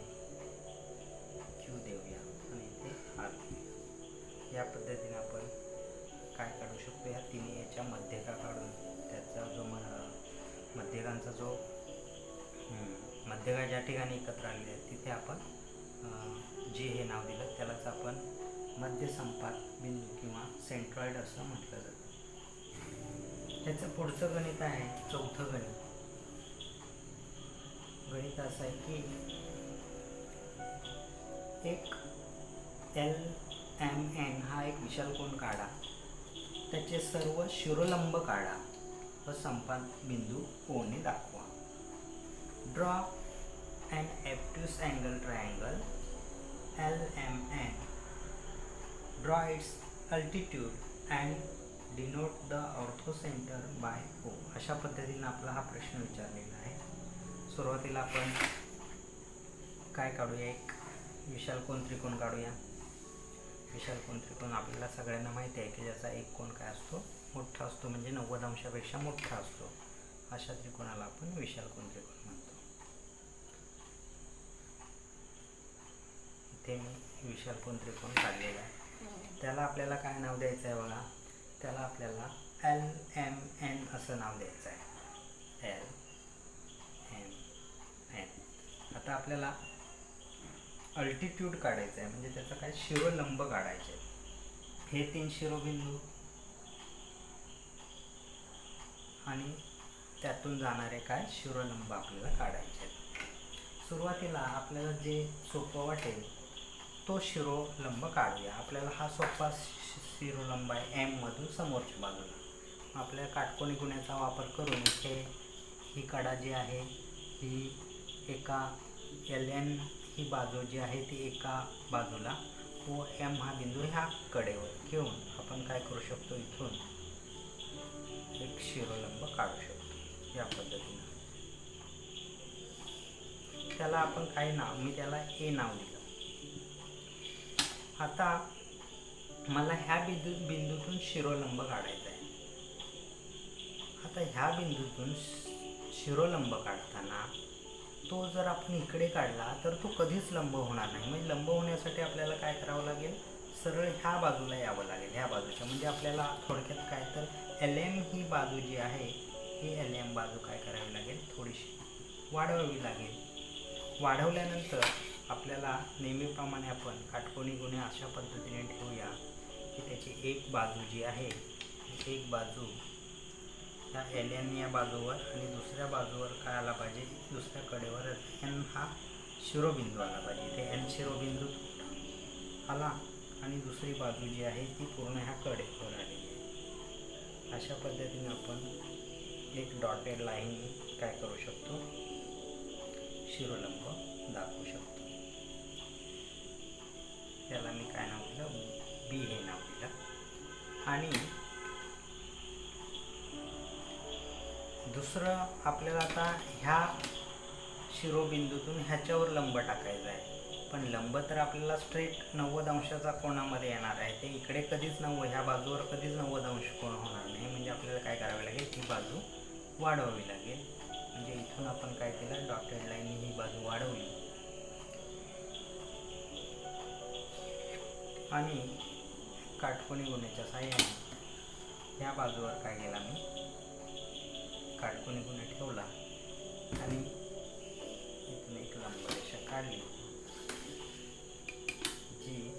क्यू देऊया आणि ते आर देऊया. या पद्धतीने आपण काय काढू शकतो, या तिन्ही याच्या मध्यगा काढून त्याचा जो मध्यगांचा जो मध्यगा ज्या ठिकाणी एकत्र आलेले आहेत तिथे आपण जे हे नाव दिलं त्यालाच आपण मध्यसंपात बिंदू किंवा सेंट्रॉइड असं म्हटलं जातं. त्याचं पुढचं गणित आहे चौथं गणित. गणित असं आहे की एक LMN हा एक विशालकोन काढा, त्याचे सर्व शिरोलंब काढा व संपात बिंदू O ने दाखवा. Draw an obtuse angle triangle LMN. Draw its altitude and denote the orthocenter by O. अशा पद्धतीने आपला हा प्रश्न विचारलेला आहे. सुरुवातीला आपण काय काढूया, एक विशालकोन त्रिकोण काढूया. विशालकोन त्रिकोण आपल्याला सगळ्यांना माहिती आहे की ज्याचा एक कोन काय असतो, मोठा असतो, म्हणजे 90 अंशापेक्षा मोठा असतो. अशा त्रिकोणाला आपण विशालकोन त्रिकोण म्हणतो. इथे मी विशालकोन त्रिकोण काढलेला आहे. त्याला आपल्याला काय नाव द्यायचं आहे बघा, त्याला आपल्याला LMN असं नाव द्यायचं आहे. LMN. आता आपल्याला अल्टिट्यूड काढायचं आहे, म्हणजे त्याचा काय शिरोलंब काढायचे आहेत. हे 3 शिरोबिंदू आणि त्यातून जाणारे काय शिरोलंब आपल्याला काढायचे आहेत. सुरुवातीला आपल्याला जे सोपं वाटेल तो शिरोलंब काढूया. आपल्याला हा सोपा शिरोलंब आहे M मधून समोरच्या बाजूला. आपल्या काटकोनी गुण्याचा वापर करून इथे ही कडा जी आहे ही एका LN ही बाजू जी आहे ती एका बाजूला व M हा बिंदू ह्या कडेवर घेऊन आपण काय करू शकतो, इथून एक शिरोलंब काढू शकतो या पद्धतीने. त्याला आपण काय नाव, मी त्याला A नाव दिलं. आता मला ह्या बिंदूतून शिरोलंब काढायचा आहे. आता ह्या बिंदूतून शिरोलंब काढताना तो जर आपण इकडे काढला तर तो कधीच लंब होणार नाही. म्हणजे लंब होण्यासाठी आपल्याला काय करावं लागेल, सरळ ह्या बाजूला यावं लागेल, ह्या बाजूच्या. म्हणजे आपल्याला थोडक्यात काय तर LM ही बाजू जी आहे ही LM बाजू काय करावी लागेल, थोडीशी वाढवावी लागेल. वाढवल्यानंतर आपल्याला नेहमीप्रमाणे आपण काटकोनी गुणे अशा पद्धतीने ठेवूया की त्याची एक बाजू जी आहे, एक बाजू ह्या LN या बाजूवर आणि दुसऱ्या बाजूवर काय आला पाहिजे, दुसऱ्या कडेवर N हा शिरोबिंदू आला पाहिजे. इथे N शिरोबिंदू आला आणि दुसरी बाजू जी आहे ती पूर्ण ह्या कडेवर आलेली आहे. अशा पद्धतीने आपण एक डॉटेड लाईन काय करू शकतो, शिरोलंब दाखवू शकतो. त्याला मी काय नाव दिलं, B हे नाव दिलं. आणि दुसरं आपल्याला आता ह्या शिरोबिंदूतून ह्याच्यावर लंब टाकायचा आहे. पण लंब तर आपल्याला स्ट्रेट 90 अंशाचा कोणामध्ये येणार आहे. ते इकडे कधीच ह्या बाजूवर कधीच 90 अंश कोण होणार नाही. म्हणजे आपल्याला काय करावे लागेल, ही बाजू वाढवावी लागेल. म्हणजे इथून आपण काय केलं, डॉटेड लाईनने ही बाजू वाढवली आणि काटकोनी गुणेच्या साहाय्याने ह्या बाजूवर काय केला, मी काटकोनी गुणे ठेवला आणि इथून एक लंब रेषा काढली जी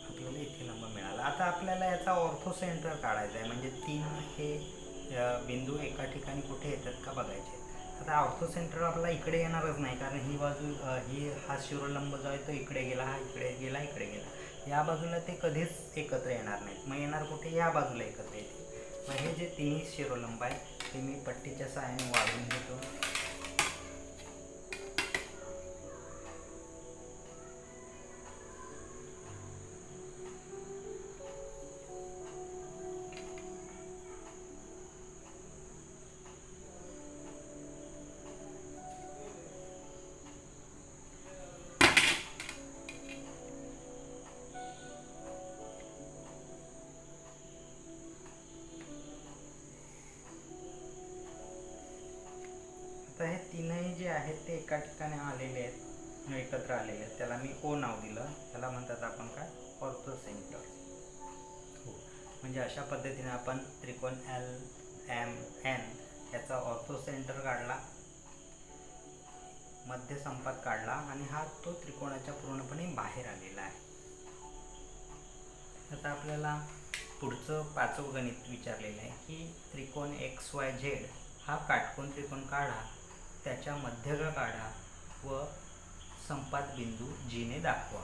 आपल्याला इथे लंब मिळाला. आता आपल्याला याचा ऑर्थो सेंटर काढायचा आहे. म्हणजे 3 हे बिंदू एका ठिकाणी कुठे येतात का बघायचे. आता ऑर्थो सेंटर आपला इकडे येणारच नाही, कारण ही बाजू हा शिरोलंब जो आहे तो इकडे गेला, हा इकडे गेला, इकडे गेला. या बाजूला ते कधीच एकत्र येणार नाहीत. मग येणार कुठे, या बाजूला एकत्र येते. मग हे जे तिन्ही शिरोलंब आहेत ते मी पट्टीच्या सहाय्याने वाढवून घेतो. आता हे तीनही जे आहेत ते एका ठिकाणी आलेले आहेत, एकत्र आलेले आहेत. त्याला मी ओ नाव दिलं. त्याला म्हणतात आपण काय, ऑर्थो सेंटर. हो, म्हणजे अशा पद्धतीने आपण त्रिकोण LMN याचा ऑर्थो सेंटर काढला, मध्य संपात काढला आणि हा तो त्रिकोणाच्या पूर्णपणे बाहेर आलेला आहे. आता आपल्याला पुढचं 5वं गणित विचारलेलं आहे की त्रिकोण XYZ हा काटकोन त्रिकोण काढा, त्याच्या मध्यगा काढा व संपात बिंदू G ने दाखवा.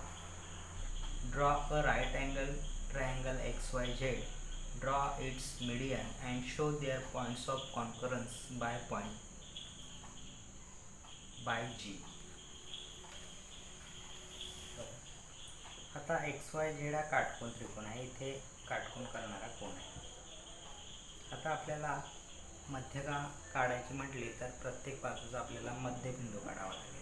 Draw a right angle triangle XYZ, draw its median and show their points of concurrence by G. आता XYZ हा काटकोन त्रिकोण आहे. इथे काटकोन करणारा कोण आहे. आता आपल्याला मध्यगा काढायची म्हटली तर प्रत्येक बाजूचा आपल्याला मध्यबिंदू काढावा लागेल.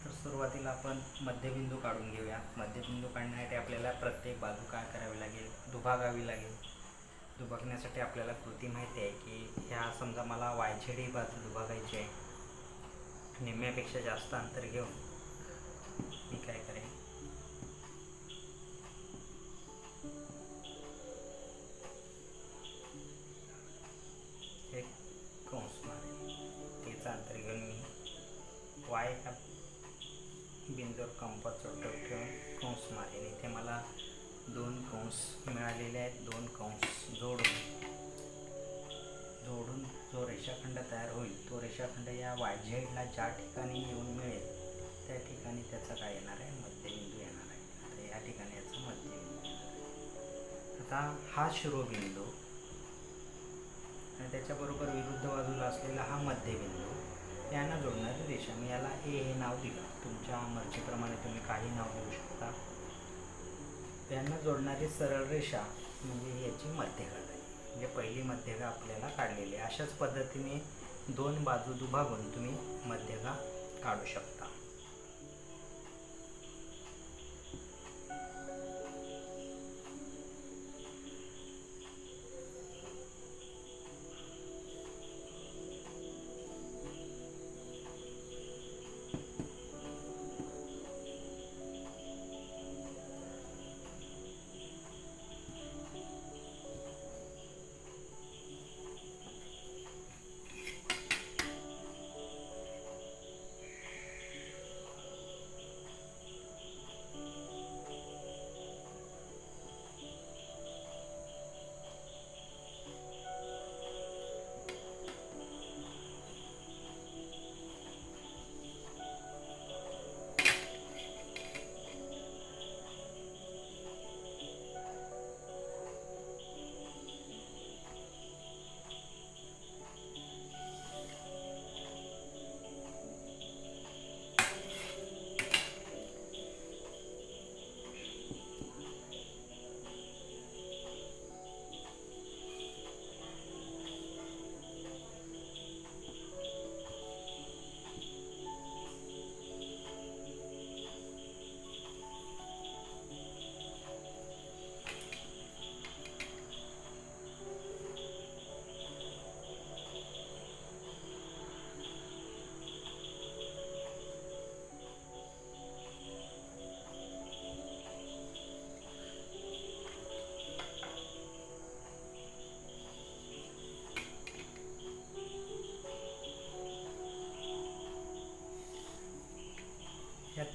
तर सुरुवातीला आपण मध्यबिंदू काढून घेऊया. मध्यबिंदू काढण्यासाठी आपल्याला प्रत्येक बाजू काय करावी लागेल, दुभागावी लागेल. दुभागण्यासाठी आपल्याला कृती माहिती आहे की ह्या समजा मला YZ ही बाजू दुभागायची आहे. निम्म्यापेक्षा जास्त अंतर घेऊन मी काय करेन, एक कंस मारेन. त्याचं अंतर घेऊन मी Y ह्या बिंदूवर कंपासचा टोक ठेवून कंस मारेन. इथे मला 2 कंस मिळालेले आहेत. 2 कंस जोडून जो रेषाखंड तयार होईल तो रेषाखंड या YZ ला ज्या ठिकाणी येऊन मिळेल त्या ठिकाणी त्याचा काय येणार आहे, मध्यबिंदू येणार आहे. तर या ठिकाणी याचा मध्यबिंदू. आता हा शिरोबिंदू आणि त्याच्याबरोबर विरुद्ध बाजूला असलेला हा मध्यबिंदू यांना जोडणारी रेषा, मी याला A हे नाव दिलं. तुमच्या मर्जीप्रमाणे तुम्ही काही नाव देऊ शकता. यांना जोडणारी सरळ रेषा म्हणजे याची मध्यगा आहे. म्हणजे पहिली मध्यगा आपल्याला काढलेली आहे. अशाच पद्धतीने 2 बाजू दुभागून तुम्ही मध्यगा काढू शकता.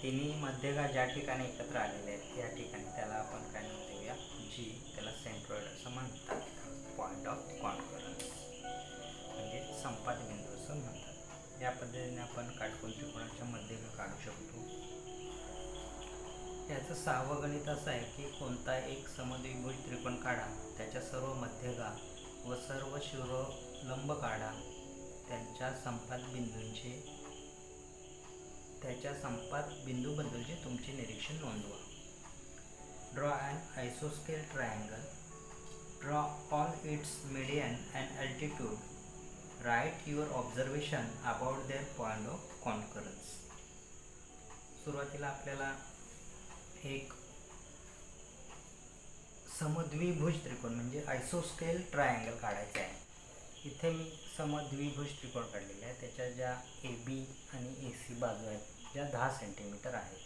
तिन्ही मध्यगा ज्या ठिकाणी एकत्र आलेले आहेत त्या ठिकाणी त्याला आपण काय नाव देऊया, जी. त्याला सेंट्रॉइड असं म्हणतात. पॉईंट ऑफ कॉन्फरन्स म्हणजे संपात बिंदू असं म्हणतात. या पद्धतीने आपण काटकोन त्रिकोणाच्या मध्यगा काढू शकतो. याचं 6वं गणित असं आहे की कोणता एक समद्विभुज त्रिकोण काढा, त्याच्या सर्व मध्यगा व सर्व शिरोलंब काढा, त्याच्या संपात बिंदूबद्दलचे तुमचे निरीक्षण नोंदवा. ड्रॉ अन आयसोस्केल triangle. Draw all its median and altitude. Write your observation about their point of concurrence. सुरुवातीला आपल्याला एक समद्विभुज त्रिकोण म्हणजे आयसोस्केल ट्रायंगल काढायचं आहे. इथे मी समद्विभुज त्रिकोण काढलेले आहे. त्याच्या ज्या AB आणि AC बाजू आहेत ज्या 10 सेंटीमीटर आहेत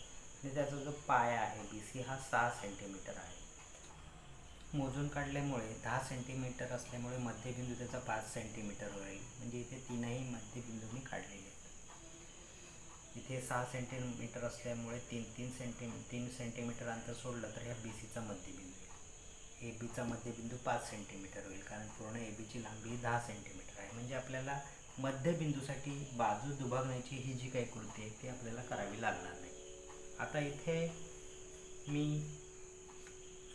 आणि त्याचा जो पाया आहे BC हा 6 सेंटीमीटर आहे. मोजून काढल्यामुळे 10 सेंटीमीटर असल्यामुळे मध्यबिंदू त्याचा 5 सेंटीमीटर होईल. म्हणजे इथे तीनही मध्यबिंदू मी काढलेले आहेत. इथे 6 सेंटीमीटर असल्यामुळे 3 सेंटीमीटर अंतर सोडलं तर ह्या BCचा मध्यबिंदू आहे. ABचा मध्यबिंदू 5 सेंटीमीटर होईल कारण पूर्ण ABची लांबी 10 सेंटीमीटर आहे. म्हणजे आपल्याला मध्यबिंदूसाठी बाजू दुभागण्याची ही जी काही कृती आहे ती आपल्याला करावी लागणार नाही. आता इथे मी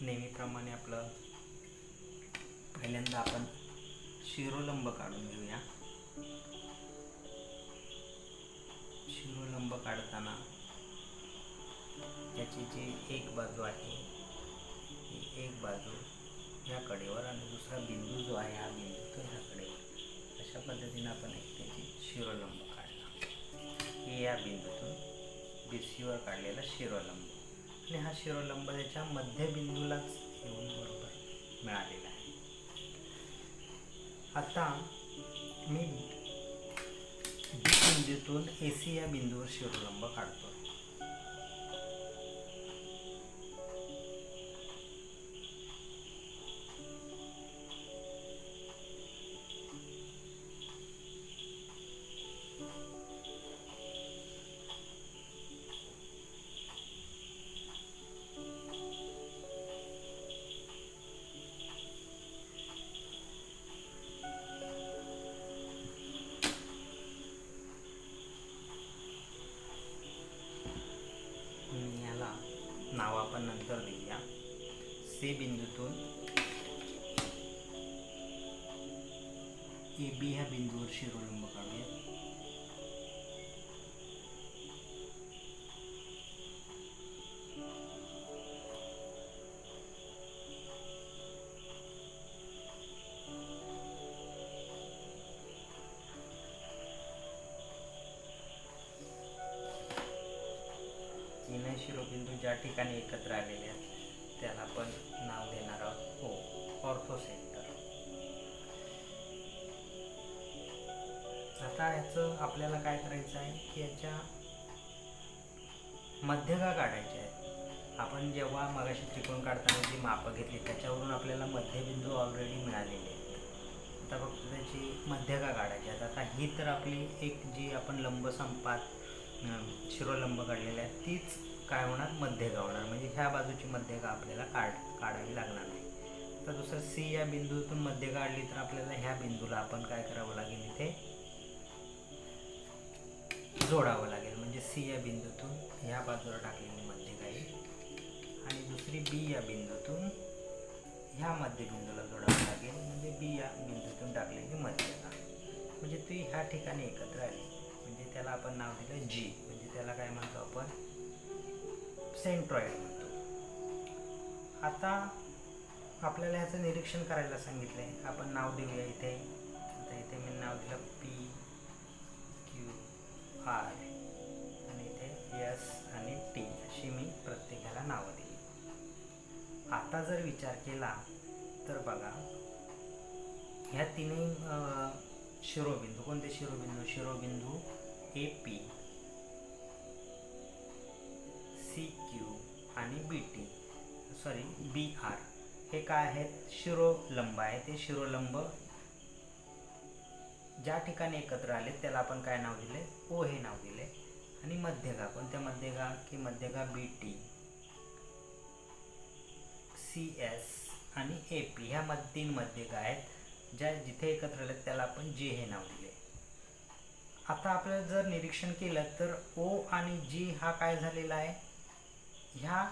नेहमीप्रमाणे आपलं पहिल्यांदा आपण शिरोलंब काढून घेऊया. शिरोलंब काढताना याची जी एक बाजू आहे ही एक बाजू ह्या कडेवर आणि दुसरा बिंदू जो आहे हा बिंदू तो ह्या कडेवर, अशा पद्धतीने आपण एक त्याची शिरोलंब काढला. हे या बिंदूतून BCवर काढलेला शिरोलंब आणि हा शिरोलंब त्याच्या मध्यबिंदूलाच येऊन बरोबर मिळालेला आहे. आता मी B बिंदूतून AC या बिंदूवर शिरोलंब काढतो. नाव आपण नंतर देऊया. C बिंदूतून AB ह्या बिंदूवर शिरोलंब काढूया. तीनही शिरोबिंदू ज्या ठिकाणी एकत्र आलेले आहेत त्याला आपण नाव देणार आहोत ऑर्थो सेंटर. आता याचं आपल्याला काय करायचं आहे की याच्या मध्यगा काढायच्या आहेत. आपण जेव्हा मगाशी त्रिकोण काढताना जी मापं घेतली त्याच्यावरून आपल्याला मध्यबिंदू ऑलरेडी मिळालेले आहेत. आता फक्त त्याची मध्यगा काढायची आहेत. आता ही तर आपली एक जी आपण लंब संपात शिरोलंब काढलेले आहेत तीच काय होणार, मध्यगा होणार. म्हणजे ह्या बाजूची मध्यगा आपल्याला काढावी लागणार नाही. आता दुसरं C या बिंदूतून मध्यगा काढली तर आपल्याला ह्या बिंदूला आपण काय करावं लागेल, इथे जोडावं लागेल. म्हणजे C या बिंदूतून ह्या बाजूला टाकलेली मध्यगा येईल आणि दुसरी B या बिंदूतून ह्या मध्यबिंदूला जोडावं लागेल. म्हणजे B या बिंदूतून टाकलेली मध्यगा म्हणजे ती ह्या ठिकाणी एकत्र आली. म्हणजे त्याला आपण नाव दिलं G. म्हणजे त्याला काय म्हणतो आपण, सेंट्रॉइड म्हणतो. आता आपल्याला ह्याचं निरीक्षण करायला सांगितलं आहे. आपण नाव देऊया इथे. आता इथे मी नाव दिलं PQR आणि इथे S आणि T अशी मी प्रत्येकाला नावं दिली. आता जर विचार केला तर बघा ह्या तिन्ही शिरोबिंदू, कोणते शिरोबिंदू, शिरोबिंदू AP, CQ आणि BR हे काय आहेत, शिरोलंब आहे. ते शिरोलंब ज्या ठिकाणी एकत्र आले त्याला आपण काय नाव दिले, O हे नाव दिले. आणि मध्यगा, कोणत्या मध्यगा की मध्यगा BT, CS आणि AP ह्या 3 मध्यगा आहेत ज्या जिथे एकत्र आल्यात त्याला आपण J हे नाव दिले. आता आपल्याला जर निरीक्षण केलं तर O आणि G हा काय झालेला आहे, ह्या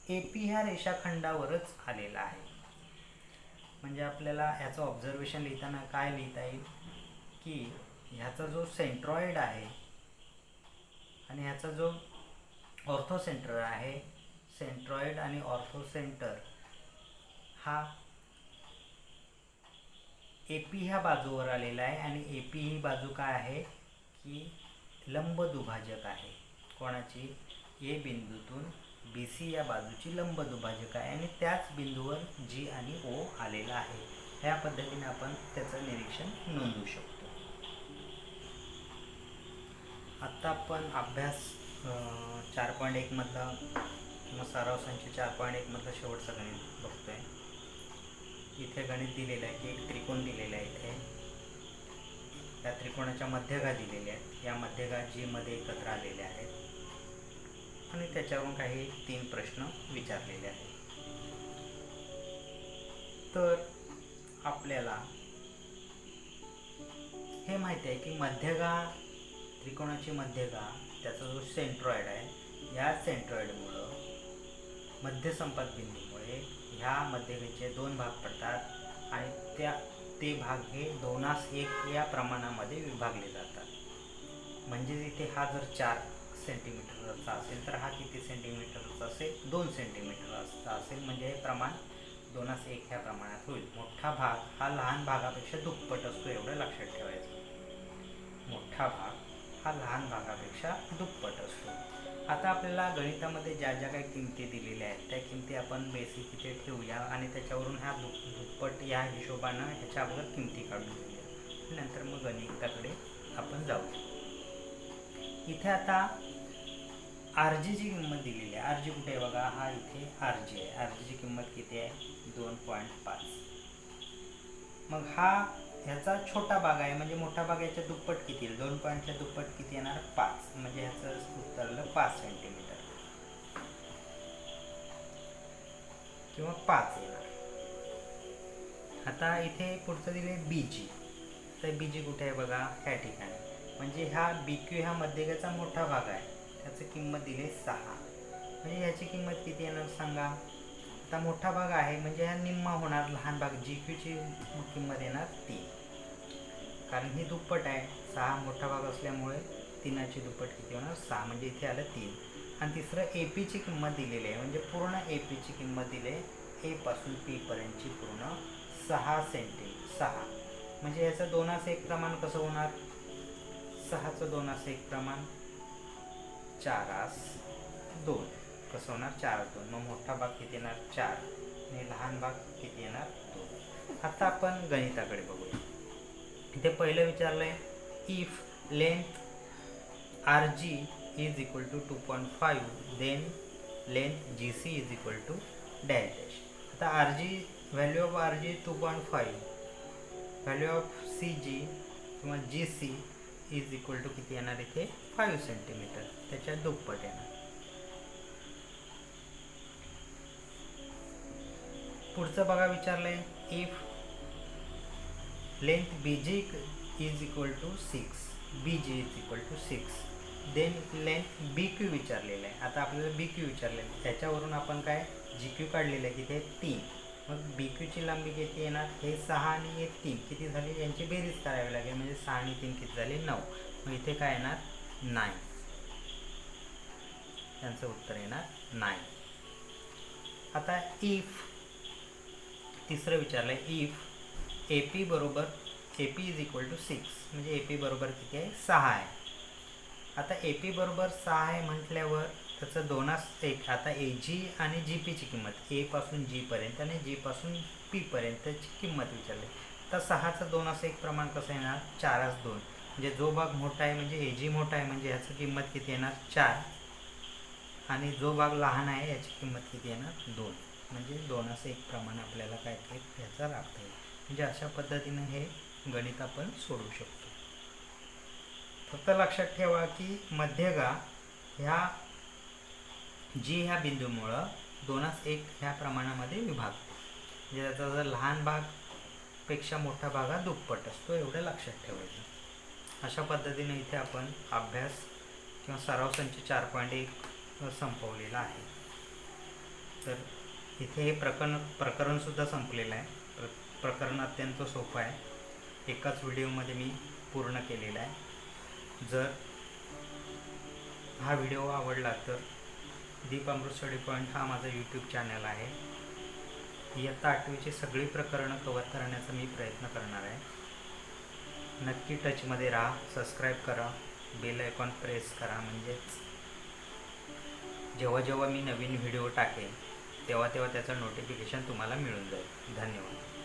AP ह्या रेषाखंडावरच आलेला आहे. म्हणजे आपल्याला ह्याचं ऑब्झर्वेशन लिहिताना काय लिहिता येईल की ह्याचा जो सेंट्रॉइड आहे आणि ह्याचा जो ऑर्थोसेंटर आहे, सेंट्रॉइड आणि ऑर्थोसेंटर हा AP ह्या बाजूवर आलेला आहे आणि AP ही बाजू काय आहे की लंब दुभाजक आहे. कोणाची? A बिंदूतून BC या बाजूची लंब दुभाजक आहे आणि त्याच बिंदूवर G आणि O आलेला आहे. ह्या पद्धतीने आपण त्याचं निरीक्षण नोंदवू शकतो. आत्ता आपण अभ्यास 4.1 मधला किंवा सराव संच 4.1 मधला शेवटचा गणित बघतोय. इथे गणित दिलेलं आहे की एक त्रिकोण दिलेला आहे. इथे त्या त्रिकोणाच्या मध्यगा दिलेल्या आहेत. या मध्यगा G मध्ये एकत्र आलेल्या आहेत आणि त्याच्यावरून काही 3 प्रश्न विचारलेले आहेत. तर आपल्याला हे माहिती आहे की मध्यगा, त्रिकोणाची मध्यगा, त्याचा जो सेंट्रॉइड आहे, या सेंट्रॉइडमुळं मध्यसंपात बिंदूमुळे ह्या मध्यगेचे 2 भाग पडतात आणि ते भाग हे 2:1 या प्रमाणामध्ये विभागले जातात. म्हणजे इथे हा जर 4 सेंटीमीटरचा असेल तर हा किती सेंटीमीटरचा असेल? 2 सेंटीमीटरचा असेल. म्हणजे हे प्रमाण 2:1 ह्या प्रमाणात होईल. मोठा भाग हा लहान भागापेक्षा दुप्पट असतो, एवढं लक्षात ठेवायचं. मोठा भाग हा लहान भागापेक्षा दुप्पट असतो. आता आपल्याला गणितामध्ये ज्या ज्या काही किमती दिलेल्या आहेत त्या किमती आपण बेसिक इथे ठेवूया आणि त्याच्यावरून ह्या दुप्पट या हिशोबानं ह्याच्या अगोदर किमती काढून घेऊया. नंतर मग गणिताकडे आपण जाऊ. इथे आता RG ची किंमत दिलेली आहे. RG कुठे आहे बघा, हा इथे RG आहे. RG ची किंमत किती आहे? 2.5. मग हा ह्याचा छोटा भाग आहे म्हणजे मोठा भाग याच्या दुप्पट किती येईल? 2.5च्या दुप्पट किती येणार? 5. म्हणजे ह्याचं उत्तर आलं 5 सेंटीमीटर किंवा 5 येणार. आता इथे पुढचं दिले BG. तर BG कुठे आहे बघा, ह्या ठिकाणी. म्हणजे ह्या BQ ह्या मध्यगाचा मोठा भाग आहे, त्याची किंमत दिली 6. म्हणजे ह्याची किंमत किती येणार सांगा. आता मोठा भाग आहे म्हणजे हा निम्मा होणार. लहान भाग GQ ची किंमत येणार 3, कारण ही दुप्पट आहे. 6 मोठा भाग असल्यामुळे 3ची दुप्पट किती होणार? 6. म्हणजे इथे आलं 3. आणि तिसरं AP ची किंमत दिलेली आहे. म्हणजे पूर्ण AP ची किंमत दिली आहे, A पासून P पर्यंतची पूर्ण 6 सेंटीमीटर. 6 म्हणजे याचं 2:1 प्रमाण कसं होणार? 6चं 2:1 प्रमाण 4:2 कसं होणार? 4:2. मग मोठा भाग किती येणार? 4 आणि लहान भाग किती येणार? 2. आता आपण गणिताकडे बघूया. इथे पहिलं विचारलंय if length RG is equal to 2.5 then length GC is equal to dash dash. आता RG, value of RG 2.5, value of CG किंवा GC इज इक्वल टू किती येणार? इथे 5 सेंटीमीटर, त्याच्या दुप्पट येणार. पुढचं बघा विचारलंय if length BG is equal to 6, BG is equal to 6 then length BQ विचारलेलं आहे. आता आपल्याला BQ विचारलेलं आहे, त्याच्यावरून आपण काय GQ काढलेलं आहे की ते 3. मग BQ ची लांबी किती येणार? हे 6 आणि हे 3 किती झाली? यांची बेरीज करावी लागेल. म्हणजे 6 आणि 3 किती झाले? 9. मग इथे काय येणार? 9. यांचं उत्तर येणार 9. आता इफ तिसरं विचारलं आहे इफ AP बरोबर AP इज इक्वल टू 6, म्हणजे AP बरोबर किती आहे? 6 आहे. आता AP बरोबर 6 आहे म्हटल्यावर त्याचं 2:1. आता AG आणि GP ची किंमत, A पासून G पर्यंत आणि G पासून P पर्यंतची किंमत विचारली. तर 6चं 2:1 प्रमाण कसं येणार? 4:2. म्हणजे जो भाग मोठा आहे म्हणजे AG मोठा आहे म्हणजे ह्याची किंमत किती येणार? 4. आणि जो भाग लहान आहे याची किंमत किती येणार? 2. म्हणजे 2:1 प्रमाण आपल्याला काय ह्याचा लागतं आहे. म्हणजे अशा पद्धतीनं हे गणित आपण सोडवू शकतो. फक्त लक्षात ठेवा की मध्यगा ह्या बिंदूमुळं 2:1 ह्या प्रमाणामध्ये विभागतो. म्हणजे त्याचा जर लहान भाग पेक्षा मोठा भाग हा दुप्पट असतो, एवढं लक्षात ठेवायचं. अशा पद्धतीने इथे आपण अभ्यास किंवा सराव संच 4.1 संपवलेला आहे. तर इथे हे प्रकरणसुद्धा संपलेलं आहे. प्रकरण अत्यंत सोपं आहे, एकाच व्हिडिओमध्ये मी पूर्ण केलेला आहे. जर हा व्हिडिओ आवडला तर दीप अमृत स्टडी पॉईंट हा माझा यूट्यूब चॅनल आहे. इयत्ता 8वीची सगळी प्रकरणं कव्हर करण्याचा मी प्रयत्न करणार आहे. नक्की टचमध्ये राहा, सबस्क्राईब करा, बेल आयकॉन प्रेस करा, म्हणजेच जेव्हा जेव्हा मी नवीन व्हिडिओ टाकेन तेव्हा त्याचं नोटिफिकेशन तुम्हाला मिळून जाईल. धन्यवाद.